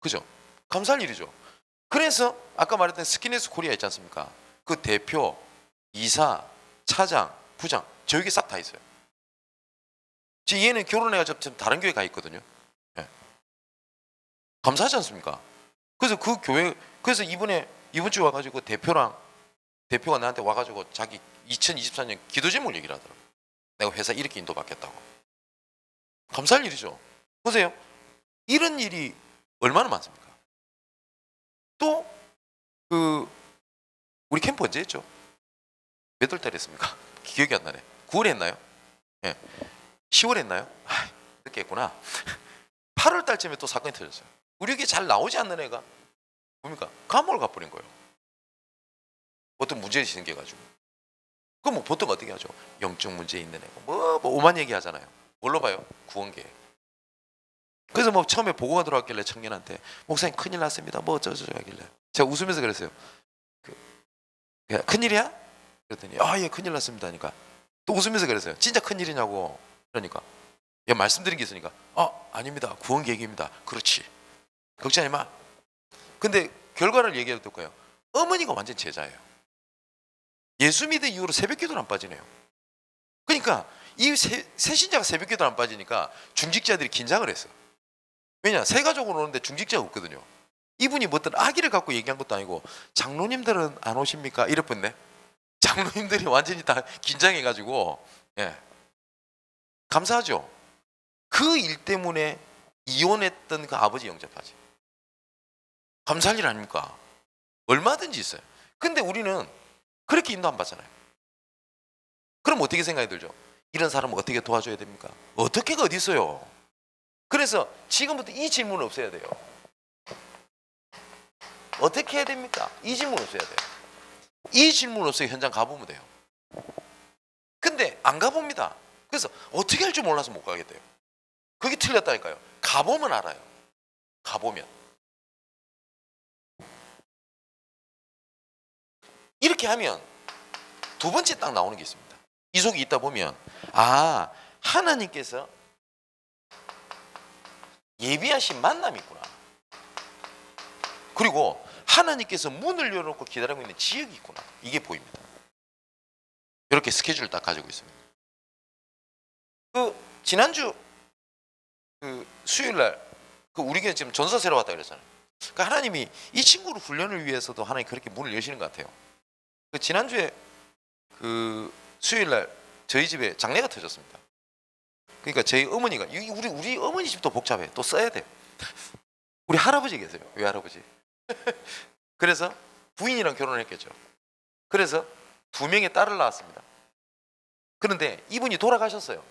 그죠? 감사할 일이죠. 그래서 아까 말했던 스킨헤스 코리아 있지 않습니까? 그 대표, 이사, 차장, 부장 저기 싹 다 있어요. 지금 얘는 결혼해가지고 지금 다른 교회 가 있거든요. 네. 감사하지 않습니까? 그래서 그 교회 그래서 이번 주 와가지고 대표가 나한테 와가지고 자기 2024년 기도 제목 얘기를 하더라고. 내가 회사 이렇게 인도받겠다고. 감사할 일이죠. 보세요. 이런 일이 얼마나 많습니까? 또 그 우리 캠프 언제 했죠? 몇 월 달에 했습니까? 기억이 안 나네. 9월에 했나요? 예. 10월에 했나요? 늦게 했구나. 8월 달쯤에 또 사건이 터졌어요. 우리에게 잘 나오지 않는 애가 뭡니까? 감옥을 가버린 거예요. 어떤 문제를 생겨가지고. 그럼 뭐 보통 어떻게 하죠? 영적 문제 있는 애고 뭐 오만 얘기 하잖아요. 뭘로 봐요? 구원계. 그래서 뭐 처음에 보고가 들어왔길래 청년한테 목사님 큰일 났습니다. 뭐 어쩌저쩌 하길래 제가 웃으면서 그랬어요. 큰일이야? 그랬더니 예 큰일 났습니다 하니까 또 웃으면서 그랬어요. 진짜 큰일이냐고. 그러니까 말씀드린 게 있으니까 아닙니다. 구원 계획입니다. 그렇지. 걱정하지 마. 근데 결과를 얘기해도 될까요? 어머니가 완전 제자예요. 예수 믿은 이후로 새벽기도를 안 빠지네요. 그러니까 이 새신자가 새벽기도를 안 빠지니까 중직자들이 긴장을 했어요. 왜냐? 새 가족으로 오는데 중직자가 없거든요. 이분이 뭐 어떤 아기를 갖고 얘기한 것도 아니고 장로님들은 안 오십니까? 이랬었네. 장로님들이 완전히 다 긴장해가지고 감사하죠. 그 일 때문에 이혼했던 그 아버지 영접하지. 감사할 일 아닙니까? 얼마든지 있어요. 근데 우리는 그렇게 인도 안 받잖아요. 그럼 어떻게 생각이 들죠? 이런 사람을 어떻게 도와줘야 됩니까? 어떻게가 어디 있어요? 그래서 지금부터 이 질문은 없어야 돼요. 어떻게 해야 됩니까? 이 질문 없어야 돼요. 이 질문 없어요. 현장 가보면 돼요. 근데 안 가봅니다. 그래서 어떻게 할 줄 몰라서 못 가겠대요. 그게 틀렸다니까요. 가보면 알아요. 가보면. 이렇게 하면 두 번째 딱 나오는 게 있습니다. 이 속에 있다 보면 아, 하나님께서 예비하신 만남이 있구나. 그리고 하나님께서 문을 열어놓고 기다리고 있는 지역이 있구나. 이게 보입니다. 이렇게 스케줄을 딱 가지고 있습니다. 지난주 수요일 날 우리 교회 지금 전서 새로 왔다 그랬잖아요. 그러니까 하나님이 이 친구를 훈련을 위해서도 하나님 그렇게 문을 여시는 것 같아요. 지난주에 수요일 날 저희 집에 장례가 터졌습니다. 그러니까 저희 어머니가 우리 어머니 집도 복잡해. 또 써야 돼요. 우리 할아버지 계세요. 외할아버지. 그래서 부인이랑 결혼했겠죠. 그래서 2명의 딸을 낳았습니다. 그런데 이분이 돌아가셨어요.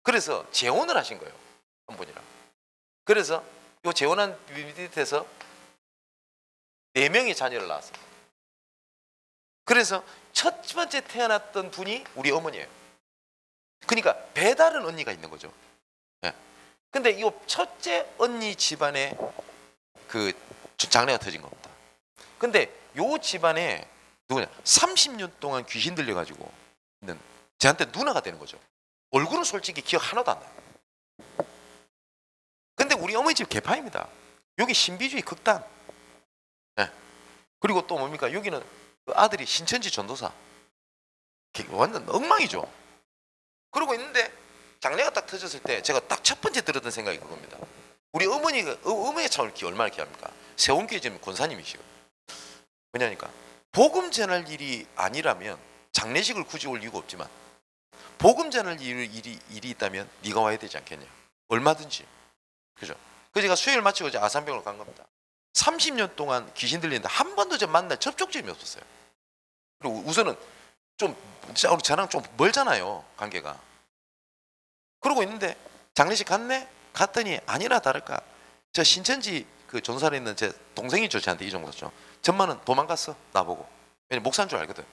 그래서 재혼을 하신 거예요. 한 분이랑. 그래서 이 재혼한 밑에서 4명의 자녀를 낳았어요. 그래서 첫 번째 태어났던 분이 우리 어머니예요. 그러니까 배다른 언니가 있는 거죠. 예. 근데 이 첫째 언니 집안에 장례가 터진 겁니다. 근데 요 집안에 누구냐? 30년 동안 귀신 들려가지고 있는 저한테 누나가 되는 거죠. 얼굴은 솔직히 기억 하나도 안 나요. 근데 우리 어머니 집 개파입니다. 여기 신비주의 극단. 네. 그리고 또 뭡니까? 여기는 그 아들이 신천지 전도사. 완전 엉망이죠. 그러고 있는데 장례가 딱 터졌을 때 제가 딱 첫 번째 들었던 생각이 그겁니다. 우리 어머니가 참 얼마나 귀합니까? 세원교회 지금 권사님이시고. 왜냐니까 복음 전할 일이 아니라면 장례식을 굳이 올 이유가 없지만 복음 전할 일이 있다면 네가 와야 되지 않겠냐. 얼마든지. 그죠? 그래서 제가 수요일 마치고 이제 아산병원을 간 겁니다. 30년 동안 귀신 들리는데 한 번도 저 만날 접촉점이 없었어요. 그리고 우선은 저랑 좀 멀잖아요, 관계가. 그러고 있는데 장례식 갔더니 아니나 다를까 저 신천지 전사에 있는 제 동생이죠. 저한테 이종사죠. 전만은 도망갔어. 나보고. 왜냐면 목사인 줄 알거든.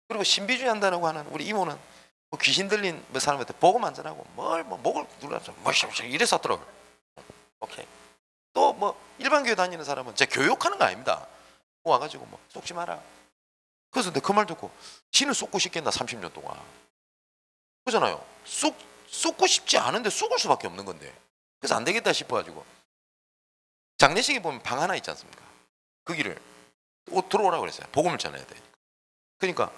그리고 신비주의 한다고 하는 우리 이모는 귀신 들린 사람한테 복음 전하고 목을 눌러서 이래서 하더라고요. 오케이. 또 일반 교회 다니는 사람은 제 교육하는 거 아닙니다. 와가지고 속지 마라. 그래서 내 그 말 듣고 지는 쏟고 싶겠나 30년 동안. 그잖아요. 쏟고 싶지 않은데 쏟을 수밖에 없는 건데. 그래서 안 되겠다 싶어가지고 장례식에 보면 방 하나 있지 않습니까? 거기를 들어오라고 그랬어요. 복음을 전해야 되니까. 그러니까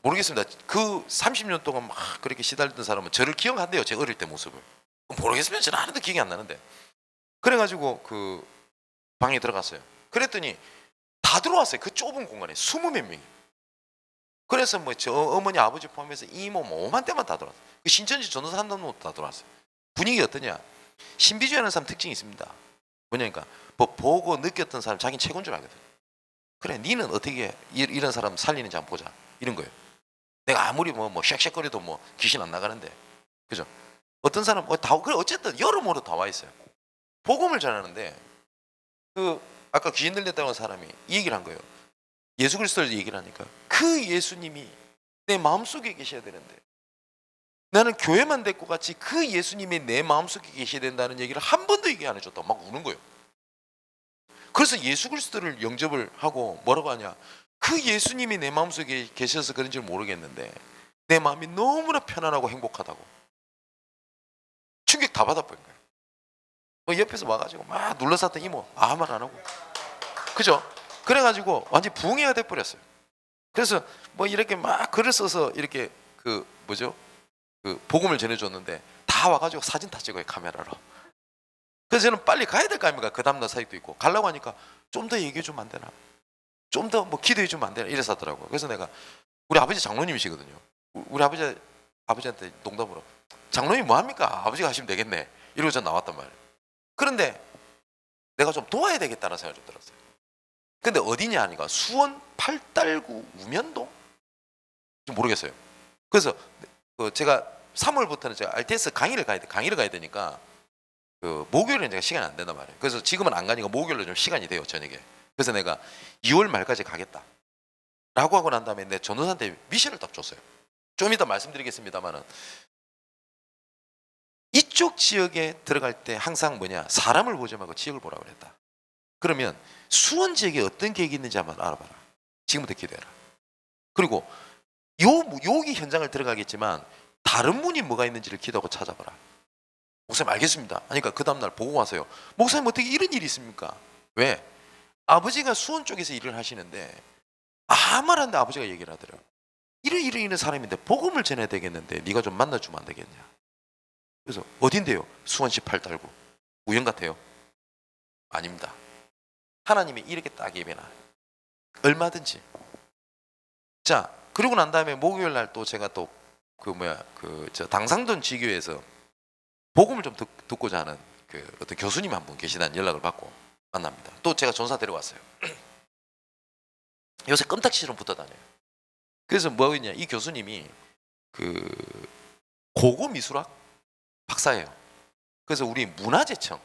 모르겠습니다. 30년 동안 막 그렇게 시달리던 사람은 저를 기억한대요. 제 어릴 때 모습을. 모르겠습니다. 저는 하나도 기억이 안 나는데. 그래가지고 방에 들어갔어요. 그랬더니 다 들어왔어요. 그 좁은 공간에 20몇 명이. 그래서 저 어머니 아버지 포함해서 이모 5만 대만 다 들어왔어요. 신천지 전도사 한다는 것도 다 들어왔어요. 분위기 어떠냐? 신비주의 하는 사람 특징이 있습니다. 뭐냐니까 보고 느꼈던 사람 자기는 최고인 줄 알거든. 그래, 니는 어떻게 이런 사람 살리는지 한번 보자. 이런 거예요. 내가 아무리 쉑쉑거려도 귀신 안 나가는데, 그죠? 어떤 사람 그래 어쨌든 여러모로 다 와 있어요. 복음을 전하는데 아까 귀신 들렸다고 한 사람이 이 얘기를 한 거예요. 예수 그리스도를 얘기를 하니까 그 예수님이 내 마음속에 계셔야 되는데 나는 교회만 데리고 같이 그 예수님이 내 마음속에 계셔야 된다는 얘기를 한 번도 얘기 안 해줬다고 막 우는 거예요. 그래서 예수 그리스도를 영접을 하고 뭐라고 하냐, 그 예수님이 내 마음속에 계셔서 그런지 모르겠는데 내 마음이 너무나 편안하고 행복하다고 충격 다 받아버린 거예요. 옆에서 와가지고 막 눌러쌌던 이모 아무 말 안 하고, 그죠? 그래가지고 완전 부흥회가 돼버렸어요. 그래서 이렇게 막 글을 써서 이렇게 복음을 전해줬는데 다 와가지고 사진 다 찍어요, 카메라로. 그래서 저는 빨리 가야 될 거 아닙니까? 그 다음날 사역도 있고. 가려고 하니까 좀 더 얘기해주면 안 되나? 좀 더 기도해주면 안 되나? 이래서 하더라고요. 그래서 내가 우리 아버지 장로님이시거든요. 우리 아버지한테 농담으로 장로님 뭐합니까? 아버지가 하시면 되겠네. 이러고 전 나왔단 말이에요. 그런데 내가 좀 도와야 되겠다는 생각이 좀 들었어요. 근데 어디냐 하니까 수원 팔달구 우면동? 좀 모르겠어요. 그래서 그 제가 3월부터는 제가 RTS 강의를 가야 되니까 그 목요일은 제가 시간이 안 된단 말이에요. 그래서 지금은 안 가니까 목요일로 좀 시간이 돼요, 저녁에. 그래서 내가 2월 말까지 가겠다 라고 하고 난 다음에 내 전도사한테 미션을 딱 줬어요. 좀 이따 말씀드리겠습니다만은 이쪽 지역에 들어갈 때 항상 뭐냐, 사람을 보지 말고 지역을 보라고 그랬다. 그러면 수원 지역에 어떤 계획이 있는지 한번 알아봐라. 지금부터 기도해라. 그리고 여기 현장을 들어가겠지만 다른 문이 뭐가 있는지를 기도하고 찾아봐라. 목사님 알겠습니다. 그러니까 그 다음날 보고 와서요. 목사님 어떻게 이런 일이 있습니까? 왜? 아버지가 수원 쪽에서 일을 하시는데 아무 말한데 아버지가 얘기를 하더라고요. 이런 사람인데 복음을 전해야 되겠는데 네가 좀 만나주면 안 되겠냐. 그래서 어딘데요? 수원시 팔달구. 우연 같아요? 아닙니다. 하나님이 이렇게 딱 예배나 얼마든지. 자, 그러고 난 다음에 목요일 날 또 제가 또 저 당상돈 지교에서 복음을 좀 듣고자 하는 그 어떤 교수님 한 분 계시다는 연락을 받고 만납니다. 또 제가 전사 데려왔어요. 요새 껌딱지처럼 붙어 다녀요. 그래서 뭐 있냐, 이 교수님이 그 고고 미술학 박사예요. 그래서 우리 문화재청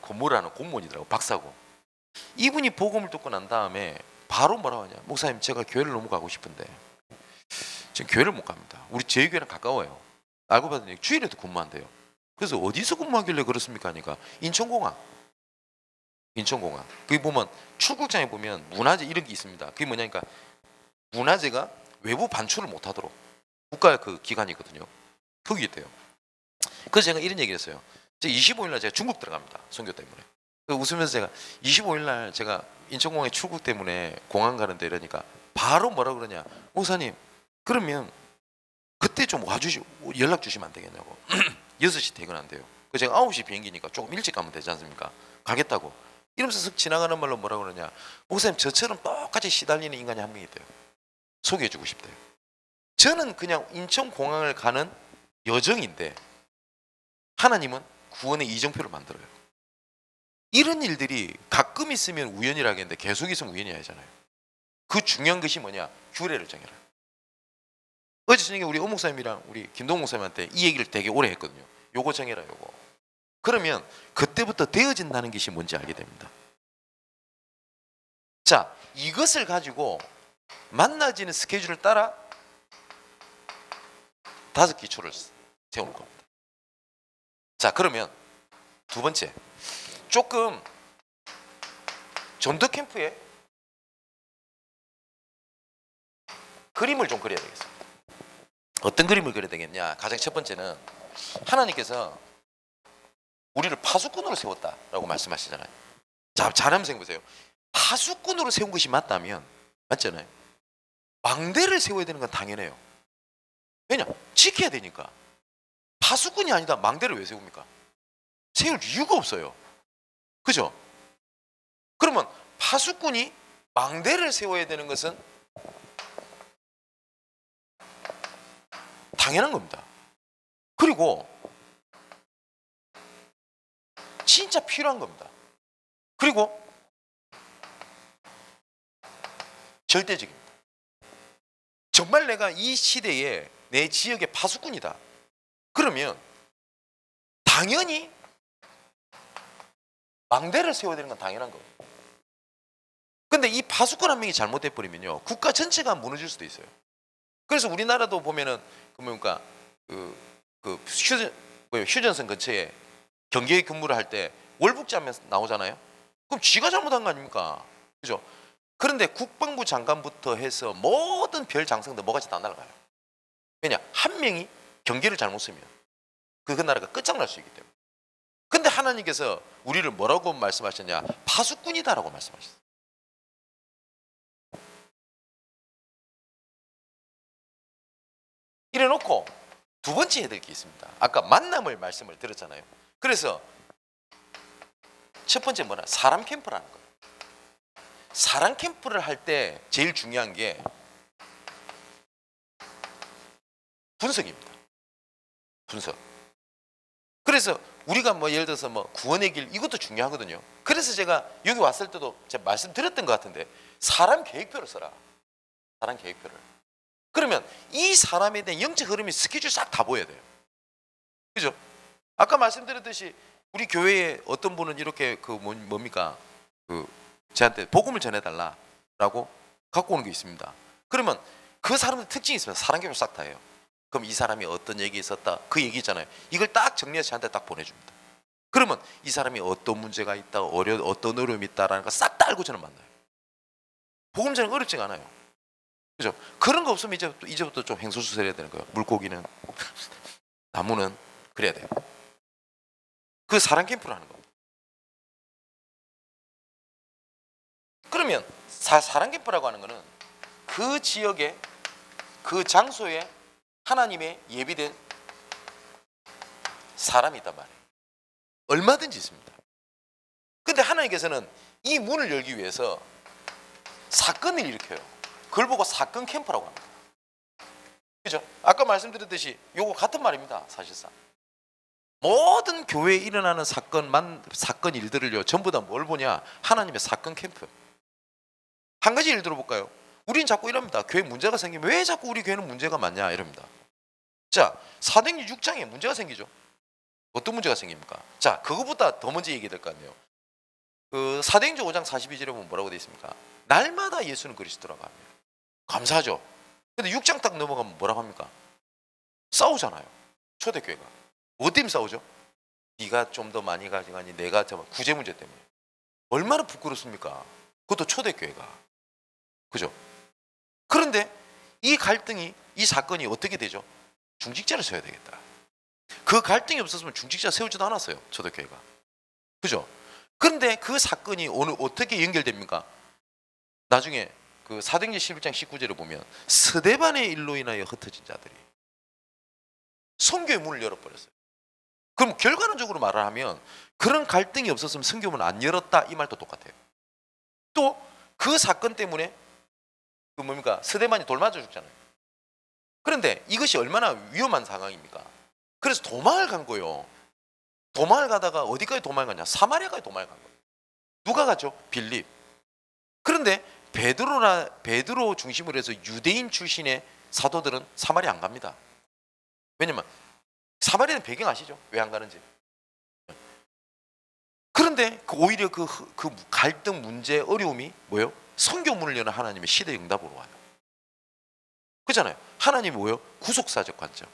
건물하는 공무원이더라고, 박사고. 이분이 복음을 듣고 난 다음에 바로 뭐라고 하냐, 목사님 제가 교회를 너무 가고 싶은데 지금 교회를 못 갑니다. 우리 저희 교회랑 가까워요. 알고 봤더니 주일에도 근무한대요. 그래서 어디서 근무하길래 그렇습니까 하니까 인천공항. 거기 보면 출국장에 보면 문화재 이런 게 있습니다. 그게 뭐냐니까 문화재가 외부 반출을 못 하도록 국가 그 기관이거든요. 거기 있대요. 그래서 제가 이런 얘기를 했어요. 제가 25일 날 제가 중국 들어갑니다. 선교 때문에. 웃으면서 제가 25일 날 제가 인천공항에 출국 때문에 공항 가는데 이러니까 바로 뭐라 그러냐, 목사님 그러면 그때 좀 연락 주시면 안 되겠냐고. 6시 퇴근한대요. 그래서 제가 9시 비행기니까 조금 일찍 가면 되지 않습니까? 가겠다고. 이러면서 슥 지나가는 말로 뭐라 그러냐, 목사님 저처럼 똑같이 시달리는 인간이 한 명 있대요. 소개해주고 싶대요. 저는 그냥 인천공항을 가는 여정인데 하나님은 구원의 이정표를 만들어요. 이런 일들이 가끔 있으면 우연이라겠는데 계속 있으면 우연이 아니잖아요. 그 중요한 것이 뭐냐, 규례를 정해라. 어제 저녁에 우리 목사님이랑 우리 김동 목사님한테 이 얘기를 되게 오래 했거든요. 요거 정해라, 요거. 그러면 그때부터 되어진다는 것이 뭔지 알게 됩니다. 자, 이것을 가지고 만나지는 스케줄을 따라 5기초를 세우는 겁니다. 자, 그러면 두 번째, 조금 전도 캠프에 그림을 좀 그려야 되겠습니다. 어떤 그림을 그려야 되겠냐? 가장 첫 번째는 하나님께서 우리를 파수꾼으로 세웠다라고 말씀하시잖아요. 자, 잘하면 생각해보세요. 파수꾼으로 세운 것이 맞다면, 맞잖아요. 망대를 세워야 되는 건 당연해요. 왜냐? 지켜야 되니까. 파수꾼이 아니다 망대를 왜 세웁니까? 세울 이유가 없어요. 그죠? 그러면 파수꾼이 망대를 세워야 되는 것은 당연한 겁니다. 그리고 진짜 필요한 겁니다. 그리고 절대적입니다. 정말 내가 이 시대에 내 지역의 파수꾼이다. 그러면 당연히 망대를 세워야 되는 건 당연한 거예요. 근데 이 파수꾼 한 명이 잘못돼 버리면요, 국가 전체가 무너질 수도 있어요. 그래서 우리나라도 보면은 그러니까 휴전선 근처에 경계 근무를 할 때 월북자면 나오잖아요. 그럼 쥐가 잘못한 거 아닙니까? 그죠? 그런데 국방부 장관부터 해서 모든 별 장성들 뭐같이 다 날아가요. 왜냐? 한 명이 경계를 잘못 쓰면 그 나라가 끝장날 수 있기 때문에. 근데 하나님께서 우리를 뭐라고 말씀하셨냐? 파수꾼이다라고 말씀하셨어요. 이래놓고 두 번째 해야 될 게 있습니다. 아까 만남을 말씀을 드렸잖아요. 그래서 첫 번째 뭐냐? 사람 캠프라는 거예요. 사람 캠프를 할 때 제일 중요한 게 분석입니다. 분석. 그래서 우리가 뭐 예를 들어서 뭐 구원의 길 이것도 중요하거든요. 그래서 제가 여기 왔을 때도 제가 말씀드렸던 것 같은데 사람 계획표를 써라. 사랑 계획표를. 그러면 이 사람에 대한 영적 흐름이 스케줄 싹 다 보여야 돼요. 그죠? 아까 말씀드렸듯이 우리 교회에 어떤 분은 이렇게 뭡니까? 저한테 복음을 전해달라라고 갖고 오는 게 있습니다. 그러면 그 사람의 특징이 있습니다. 사랑 계획을 싹 다 해요. 그럼 이 사람이 어떤 얘기 있었다, 그 얘기 있잖아요. 이걸 딱 정리해서 저한테 딱 보내줍니다. 그러면 이 사람이 어떤 문제가 있다, 어떤 어려움이 있다라는 거 싹 다 알고 저는 만나요. 복음 전은 어렵지가 않아요. 그죠? 그런 거 없으면 이제부터 좀 횡설수설해야 되는 거예요. 물고기는 나무는 그래야 돼요. 그 사랑 캠프를 하는 겁니다. 그러면 사랑 캠프라고 하는 거는 그 지역에, 그 장소에 하나님의 예비된 사람이 있단 말이에요. 얼마든지 있습니다. 근데 하나님께서는 이 문을 열기 위해서 사건을 일으켜요. 그걸 보고 사건 캠프라고 합니다. 그죠? 아까 말씀드렸듯이 요거 같은 말입니다. 사실상 모든 교회에 일어나는 사건 일들을요, 전부 다 뭘 보냐? 하나님의 사건 캠프. 한 가지 예를 들어볼까요? 우린 자꾸 이럽니다. 교회 문제가 생기면 왜 자꾸 우리 교회는 문제가 많냐 이럽니다. 자, 사도행전 6장에 문제가 생기죠. 어떤 문제가 생깁니까? 자, 그거보다 더 먼저 얘기될 것 같네요. 사도행전 5장 42절에 보면 뭐라고 되어 있습니까? 날마다 예수는 그리스도라고 합니다. 감사하죠. 근데 6장 딱 넘어가면 뭐라고 합니까? 싸우잖아요. 초대교회가. 뭐 때문에 싸우죠? 네가 좀 더 많이 가져가니 내가 구제 문제 때문에. 얼마나 부끄럽습니까? 그것도 초대교회가. 그죠? 그런데 이 갈등이, 이 사건이 어떻게 되죠? 중직자를 세워야 되겠다. 그 갈등이 없었으면 중직자 세우지도 않았어요. 초대교회가. 그죠? 그런데 그 사건이 오늘 어떻게 연결됩니까? 나중에 사도행전 11장 19절을 보면 스데반의 일로 인하여 흩어진 자들이 선교의 문을 열어버렸어요. 그럼 결과론적으로 말을 하면 그런 갈등이 없었으면 선교문 안 열었다, 이 말도 똑같아요. 또 그 사건 때문에 스데반이 돌 맞아 죽잖아요. 그런데 이것이 얼마나 위험한 상황입니까? 그래서 도망을 간 거예요. 도망을 가다가 어디까지 도망을 갔냐? 사마리아까지 도망을 간 거예요. 누가 갔죠? 빌립. 그런데 베드로 중심으로 해서 유대인 출신의 사도들은 사마리아 안 갑니다. 왜냐면 사마리아는 배경 아시죠? 왜 안 가는지. 그런데 오히려 그 갈등, 문제, 어려움이 뭐예요? 선교문을 여는 하나님의 시대 응답으로 와요. 그렇잖아요. 하나님이 뭐예요? 구속사적 관점.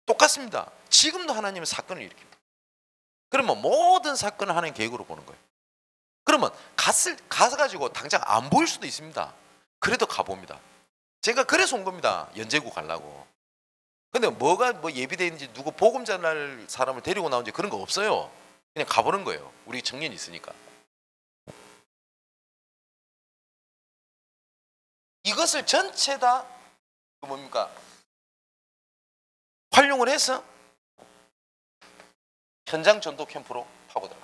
똑같습니다. 지금도 하나님은 사건을 일으킵니다. 그러면 모든 사건을 하나님 계획으로 보는 거예요. 그러면 가가지고 당장 안 보일 수도 있습니다. 그래도 가봅니다. 제가 그래서 온 겁니다. 연제국 가려고. 근데 뭐가 예비되어 있는지, 누구 복음 전할 사람을 데리고 나온지 그런 거 없어요. 그냥 가보는 거예요. 우리 청년이 있으니까. 이것을 전체 다 활용을 해서 현장 전도 캠프로 파고들어요.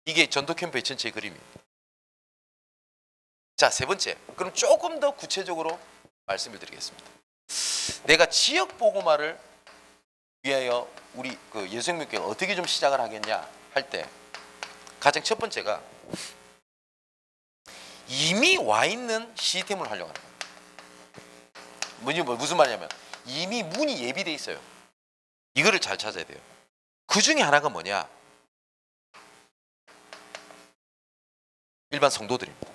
이게 전도 캠프의 전체 그림입니다. 자, 세 번째. 그럼 조금 더 구체적으로 말씀을 드리겠습니다. 내가 지역 복음화를 위하여 우리 예수생명교회가 어떻게 좀 시작을 하겠냐 할 때 가장 첫 번째가 이미 와 있는 시스템을 활용하는 거예요. 무슨 말이냐면 이미 문이 예비돼 있어요. 이거를 잘 찾아야 돼요. 그 중에 하나가 뭐냐? 일반 성도들입니다.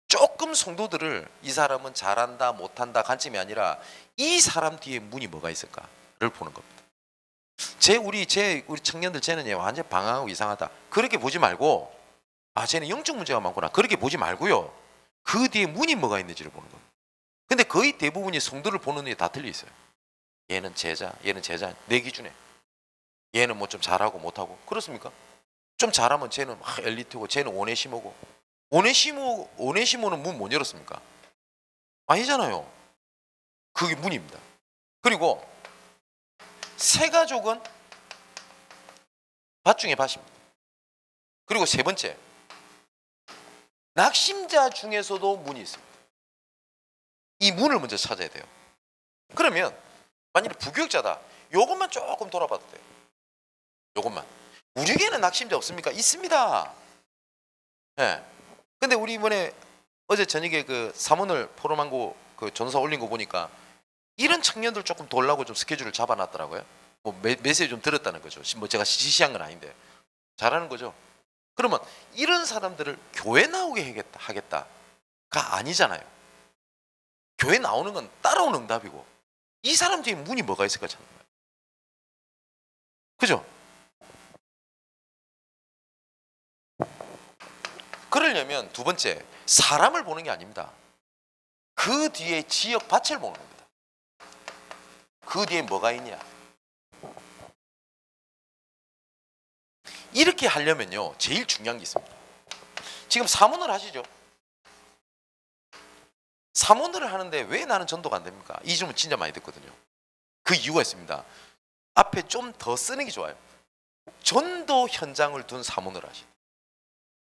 조금 성도들을 이 사람은 잘한다 못한다 관점이 아니라 이 사람 뒤에 문이 뭐가 있을까를 보는 겁니다. 우리 청년들 쟤는 완전 방황하고 이상하다, 그렇게 보지 말고, 쟤는 영적 문제가 많구나, 그렇게 보지 말고요, 그 뒤에 문이 뭐가 있는지를 보는 겁니다. 근데 거의 대부분이 성도를 보는 게 다 틀려 있어요. 얘는 제자, 내 기준에 얘는 뭐 좀 잘하고 못하고. 그렇습니까? 좀 잘하면 쟤는 엘리트고, 쟤는 오네시모고. 오네시모는 문 못 열었습니까? 아니잖아요. 그게 문입니다. 그리고 새 가족은 밭 중에 밭입니다. 그리고 세 번째, 낙심자 중에서도 문이 있습니다. 이 문을 먼저 찾아야 돼요. 그러면 만약에 부교육자다, 요것만 조금 돌아봐도 돼요. 요것만. 우리 교회는 낙심자 없습니까? 있습니다. 네. 근데 우리 이번에 어제 저녁에 그 사문을 포럼한고 그 전서 올린 거 보니까 이런 청년들 조금 돌라고 좀 스케줄을 잡아놨더라고요. 뭐 메시지 좀 들었다는 거죠. 뭐 제가 지시한 건 아닌데 잘하는 거죠. 그러면 이런 사람들을 교회 나오게 하겠다가 아니잖아요. 교회 나오는 건 따라오는 응답이고 이 사람 뒤에 문이 뭐가 있을까 찾는 거예요. 그죠? 그러려면 두 번째, 사람을 보는 게 아닙니다. 그 뒤에 지역 밭을 보는 겁니다. 그 뒤에 뭐가 있냐. 이렇게 하려면요 제일 중요한 게 있습니다. 지금 사문을 하시죠. 사문을 하는데 왜 나는 전도가 안 됩니까? 이 질문 진짜 많이 듣거든요. 그 이유가 있습니다. 앞에 좀 더 쓰는 게 좋아요. 전도 현장을 둔 사문을 하시다.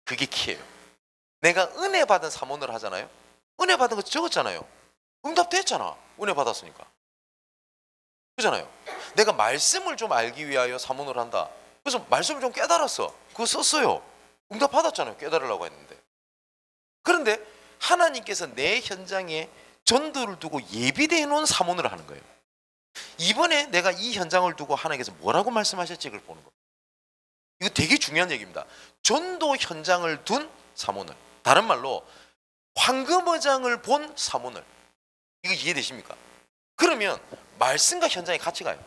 그게 키예요. 내가 은혜 받은 사문을 하잖아요. 은혜 받은 거 적었잖아요. 응답됐잖아. 은혜 받았으니까. 그잖아요. 내가 말씀을 좀 알기 위하여 사문을 한다. 그래서 말씀을 좀 깨달았어. 그거 썼어요. 응답 받았잖아요. 깨달으려고 했는데. 그런데 하나님께서 내 현장에 전도를 두고 예비되어 놓은 사문을 하는 거예요. 이번에 내가 이 현장을 두고 하나님께서 뭐라고 말씀하셨지 그걸 보는 거예요. 이거 되게 중요한 얘기입니다. 전도 현장을 둔 사문을, 다른 말로 황금어장을 본 사문을. 이거 이해되십니까? 그러면 말씀과 현장이 같이 가요.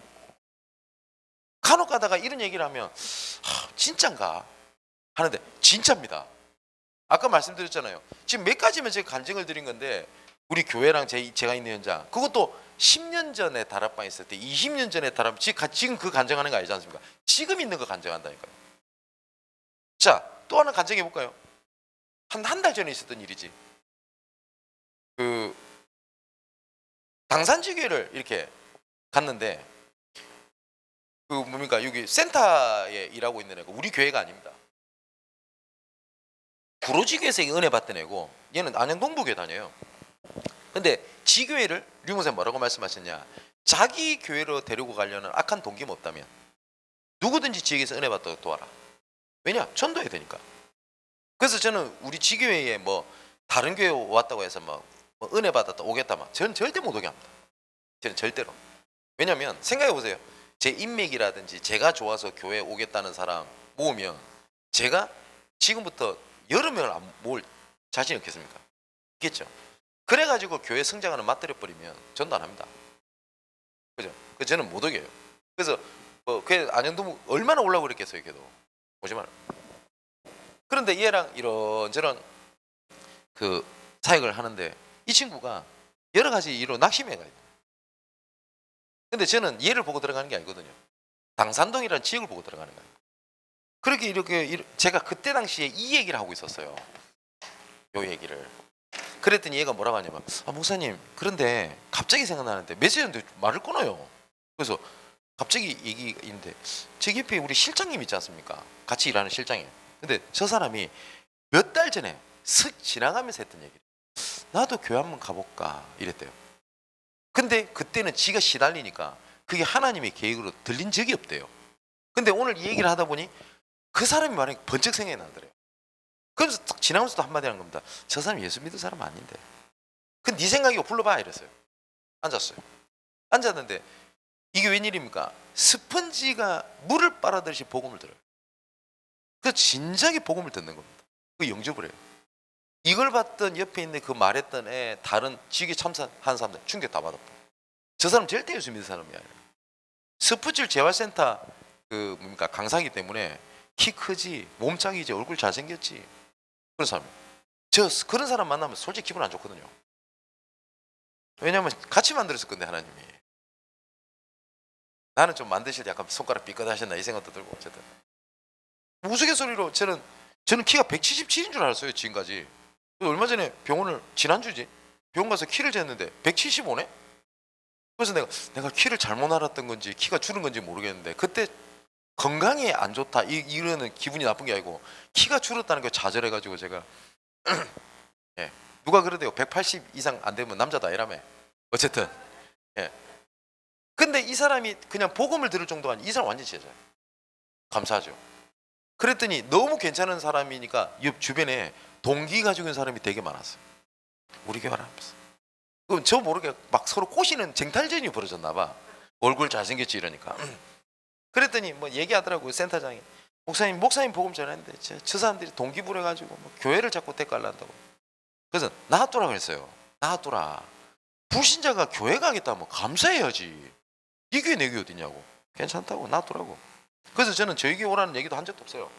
간혹 가다가 이런 얘기를 하면 진짠가 하는데 진짜입니다. 아까 말씀드렸잖아요. 지금 몇 가지만 제가 간증을 드린 건데 우리 교회랑 제가 있는 현장, 그것도 10년 전에 다락방 있을 때, 20년 전에 다락방, 지금 그 간증하는 거 아니지 않습니까? 지금 있는 거 간증한다니까요. 자, 또 하나 간증해 볼까요? 한 달 전에 있었던 일이지. 그 당산지교회를 이렇게 갔는데 그 뭡니까, 여기 센터에 일하고 있는 애가 우리 교회가 아닙니다. 구로지교에서 은혜 받던 애고 얘는 안양동부교회 다녀요. 근데 지교회를 류목사님 뭐라고 말씀하셨냐, 자기 교회로 데리고 가려는 악한 동기가 없다면 누구든지 지역에서 은혜 받도록 도와라. 왜냐? 전도해야 되니까. 그래서 저는 우리 지교회에 뭐 다른 교회 왔다고 해서 뭐 은혜 받았다 오겠다 막 저는 절대 못 오게 합니다. 저는 절대로. 왜냐면 생각해 보세요. 제 인맥이라든지 제가 좋아서 교회에 오겠다는 사람 모으면 제가 지금부터 여러 명을 안 모을 자신이 없겠습니까? 있겠죠. 그래가지고 교회 성장하는 맞들여 버리면 전도 안 합니다. 그죠? 그래서 저는 못 오게요. 그래서 그 안영동 얼마나 올라고 그랬겠어요, 걔도. 오지 마라. 그런데 얘랑 이런저런 그 사역을 하는데 이 친구가 여러 가지 이로 낙심해가 있어요. 근데 저는 얘를 보고 들어가는 게 아니거든요. 당산동이라는 지역을 보고 들어가는 거예요. 그렇게 이렇게 제가 그때 당시에 이 얘기를 하고 있었어요. 요 얘기를. 그랬더니 얘가 뭐라고 하냐면, 목사님, 그런데 갑자기 생각나는데 메시지인데 말을 끊어요. 그래서 갑자기 얘기가 있는데 제 옆에 우리 실장님 있지 않습니까? 같이 일하는 실장이에요. 근데 저 사람이 몇 달 전에 슥 지나가면서 했던 얘기를, 나도 교회 한번 가볼까 이랬대요. 근데 그때는 지가 시달리니까 그게 하나님의 계획으로 들린 적이 없대요. 근데 오늘 이 얘기를 하다 보니 그 사람이 말하는 게 번쩍 생각이 나더래요. 그래서 딱 지나면서도 한마디 하는 겁니다. 저 사람 예수 믿는 사람 아닌데. 그 네 생각이고 불러봐 이랬어요. 앉았어요. 앉았는데 이게 웬일입니까? 스펀지가 물을 빨아들이시 복음을 들어요. 그 진작에 복음을 듣는 겁니다. 그 영접을 해요. 이걸 봤던 옆에 있는 그 말했던 애 다른 지기 참사한 사람들 충격 다 받았고, 저 사람 절대 예수 믿는 사람이 아니에요. 스포츠 재활센터 그 뭡니까 강사이기 때문에 키 크지, 몸짱이지, 얼굴 잘생겼지, 그런 사람. 그런 사람 만나면 솔직히 기분 안 좋거든요. 왜냐하면 같이 만들었을 건데 하나님이. 나는 좀 만드실 때 약간 손가락 삐끗하셨나 이 생각도 들고. 어쨌든 우스갯소리로 저는 키가 177인 줄 알았어요 지금까지. 얼마 전에 병원을, 지난주지, 병원 가서 키를 쟀는데 175네? 그래서 내가 키를 잘못 알았던 건지 키가 줄은 건지 모르겠는데 그때 건강에 안 좋다 이러는 기분이 나쁜 게 아니고 키가 줄었다는 게 좌절해가지고 제가 예. 누가 그러대요. 180 이상 안 되면 남자다 아니라며. 어쨌든 예. 근데 이 사람이 그냥 복음을 들을 정도가 아니라 이 사람 완전 제자예요. 감사하죠. 그랬더니 너무 괜찮은 사람이니까 옆 주변에 동기 가지고 있는 사람이 되게 많았어요. 우리 교회라면서. 그럼 저 모르게 막 서로 꼬시는 쟁탈전이 벌어졌나 봐. 얼굴 잘생겼지 이러니까. 그랬더니 뭐 얘기하더라고요, 센터장이. 목사님 복음 전했는데 저 사람들이 동기부려가지고 뭐 교회를 자꾸 대깔난다고. 그래서 놔두라 그랬어요. 놔두라. 불신자가 교회 가겠다면 감사해야지. 이 교회 내 교회 어디냐고. 괜찮다고 놔두라고. 그래서 저는 저희 교회 오라는 얘기도 한 적도 없어요.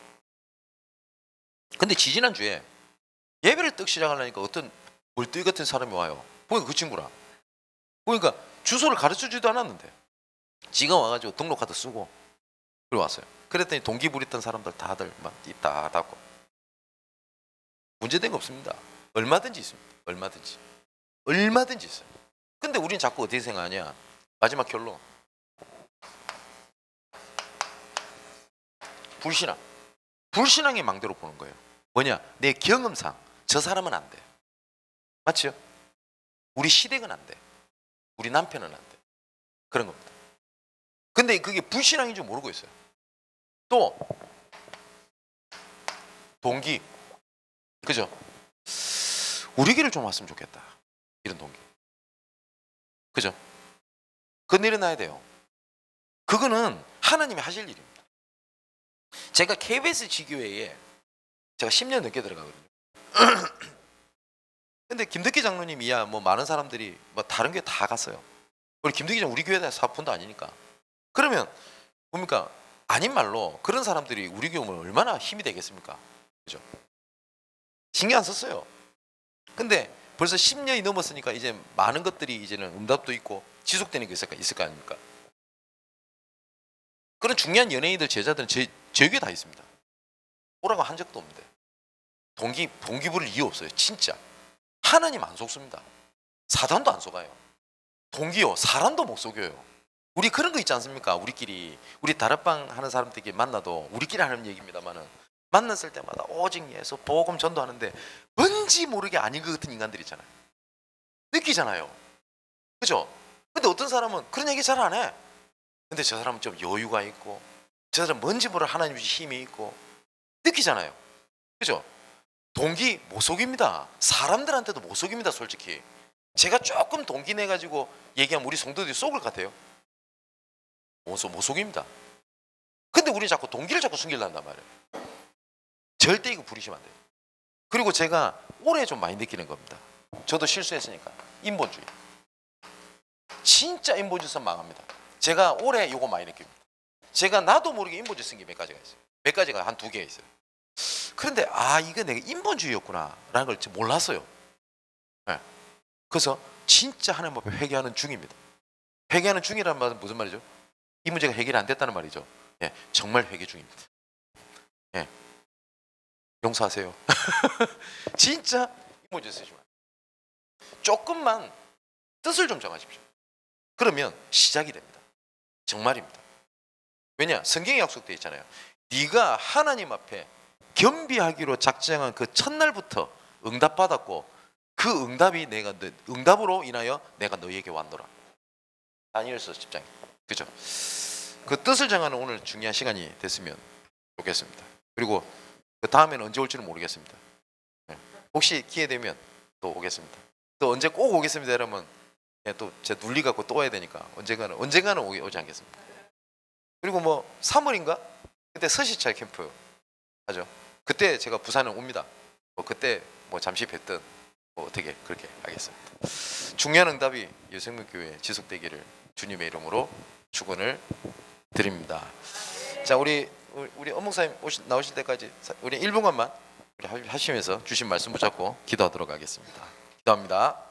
근데 지지난주에 예배를 떡 시작하려니까 어떤 멀뚱이 같은 사람이 와요. 보니까 그 친구라. 보니까 주소를 가르쳐주지도 않았는데 지가 와가지고 등록카드 쓰고 그리고 왔어요. 그랬더니 동기부렸던 사람들 다들 막 입 다 닫고. 문제된 거 없습니다. 얼마든지 있습니다. 얼마든지 있어요. 근데 우린 자꾸 어떻게 생각하냐. 마지막 결론. 불신앙의 망대로 보는 거예요. 뭐냐, 내 경험상 저 사람은 안 돼. 맞죠? 우리 시댁은 안 돼. 우리 남편은 안 돼. 그런 겁니다. 근데 그게 불신앙인 줄 모르고 있어요. 또 동기, 그죠? 우리 길을 좀 왔으면 좋겠다. 이런 동기, 그죠? 그건 일어나야 돼요. 그거는 하나님이 하실 일입니다. 제가 KBS 지교회에 제가 10년 넘게 들어가거든요. 근데 김덕기 장로님이야 뭐 많은 사람들이 뭐 다른 교회 다 갔어요. 우리 김덕기 장 우리 교회에 사분도 아니니까. 그러면 뭡니까? 아닌 말로 그런 사람들이 우리 교회면 얼마나 힘이 되겠습니까? 그죠? 신경 안 썼어요. 근데 벌써 10년이 넘었으니까 이제 많은 것들이 이제는 응답도 있고 지속되는 게 있을 거 아닙니까? 그런 중요한 연예인들 제자들은 제 교회 다 있습니다. 오라고 한 적도 없는데 동기 부릴 이유 없어요. 진짜 하나님 안 속습니다. 사단도 안 속아요. 동기요 사람도 못 속여요. 우리 그런 거 있지 않습니까? 우리 다락방 하는 사람들끼리 만나도 우리끼리 하는 얘기입니다만은 만났을 때마다 오직 예수 복음 전도하는데 뭔지 모르게 아닌 것 같은 인간들 있잖아요. 느끼잖아요. 그죠? 근데 어떤 사람은 그런 얘기 잘 안 해. 근데 저 사람은 좀 여유가 있고 저 사람은 뭔지 모르는 하나님 주신 힘이 있고 느끼잖아요. 그죠? 동기 못 속입니다. 사람들한테도 못 속입니다. 솔직히 제가 조금 동기 내가지고 얘기하면 우리 성도들이 속을 것 같아요. 못 속입니다. 근데 우리 자꾸 동기를 자꾸 숨기려 한단 말이에요. 절대 이거 부리시면 안 돼요. 그리고 제가 올해 좀 많이 느끼는 겁니다. 저도 실수했으니까 인본주의. 진짜 인본주의선 망합니다. 제가 올해 이거 많이 느낍니다. 제가 나도 모르게 인본주의 쓴 게 몇 가지가 있어요. 몇 가지가 한 2개 있어요. 그런데 이거 내가 인본주의였구나 라는 걸 몰랐어요. 네. 그래서 진짜 하나님 앞에 회개하는 중입니다. 회개하는 중이라는 말은 무슨 말이죠? 이 문제가 해결이 안 됐다는 말이죠. 예, 정말 회개 중입니다. 예, 용서하세요. 진짜 인본주의 쓰지 마세요. 조금만 뜻을 좀 정하십시오. 그러면 시작이 됩니다. 정말입니다. 왜냐? 성경에 약속되어 있잖아요. 네가 하나님 앞에 겸비하기로 작정한 그 첫날부터 응답받았고 그 응답으로 인하여 내가 너희에게 왔노라. 다니엘서 10장. 그죠? 그 뜻을 정하는 오늘 중요한 시간이 됐으면 좋겠습니다. 그리고 그 다음에는 언제 올지는 모르겠습니다. 혹시 기회 되면 또 오겠습니다. 또 언제 꼭 오겠습니다. 여러분 또 제 눌리 갖고 또 와야 되니까 언젠가는 오지 않겠습니다. 그리고 뭐 3월인가 그때 서시찰 캠프 하죠. 그때 제가 부산에 옵니다. 뭐 그때 뭐 잠시 뵀든 뭐 어떻게 그렇게 하겠습니다. 중요한 응답이 여생명교회 지속되기를 주님의 이름으로 축원을 드립니다. 자, 우리 엄목사님 나오실 때까지 우리 1분간만 우리 하시면서 주신 말씀 붙잡고 기도하도록 하겠습니다. 기도합니다.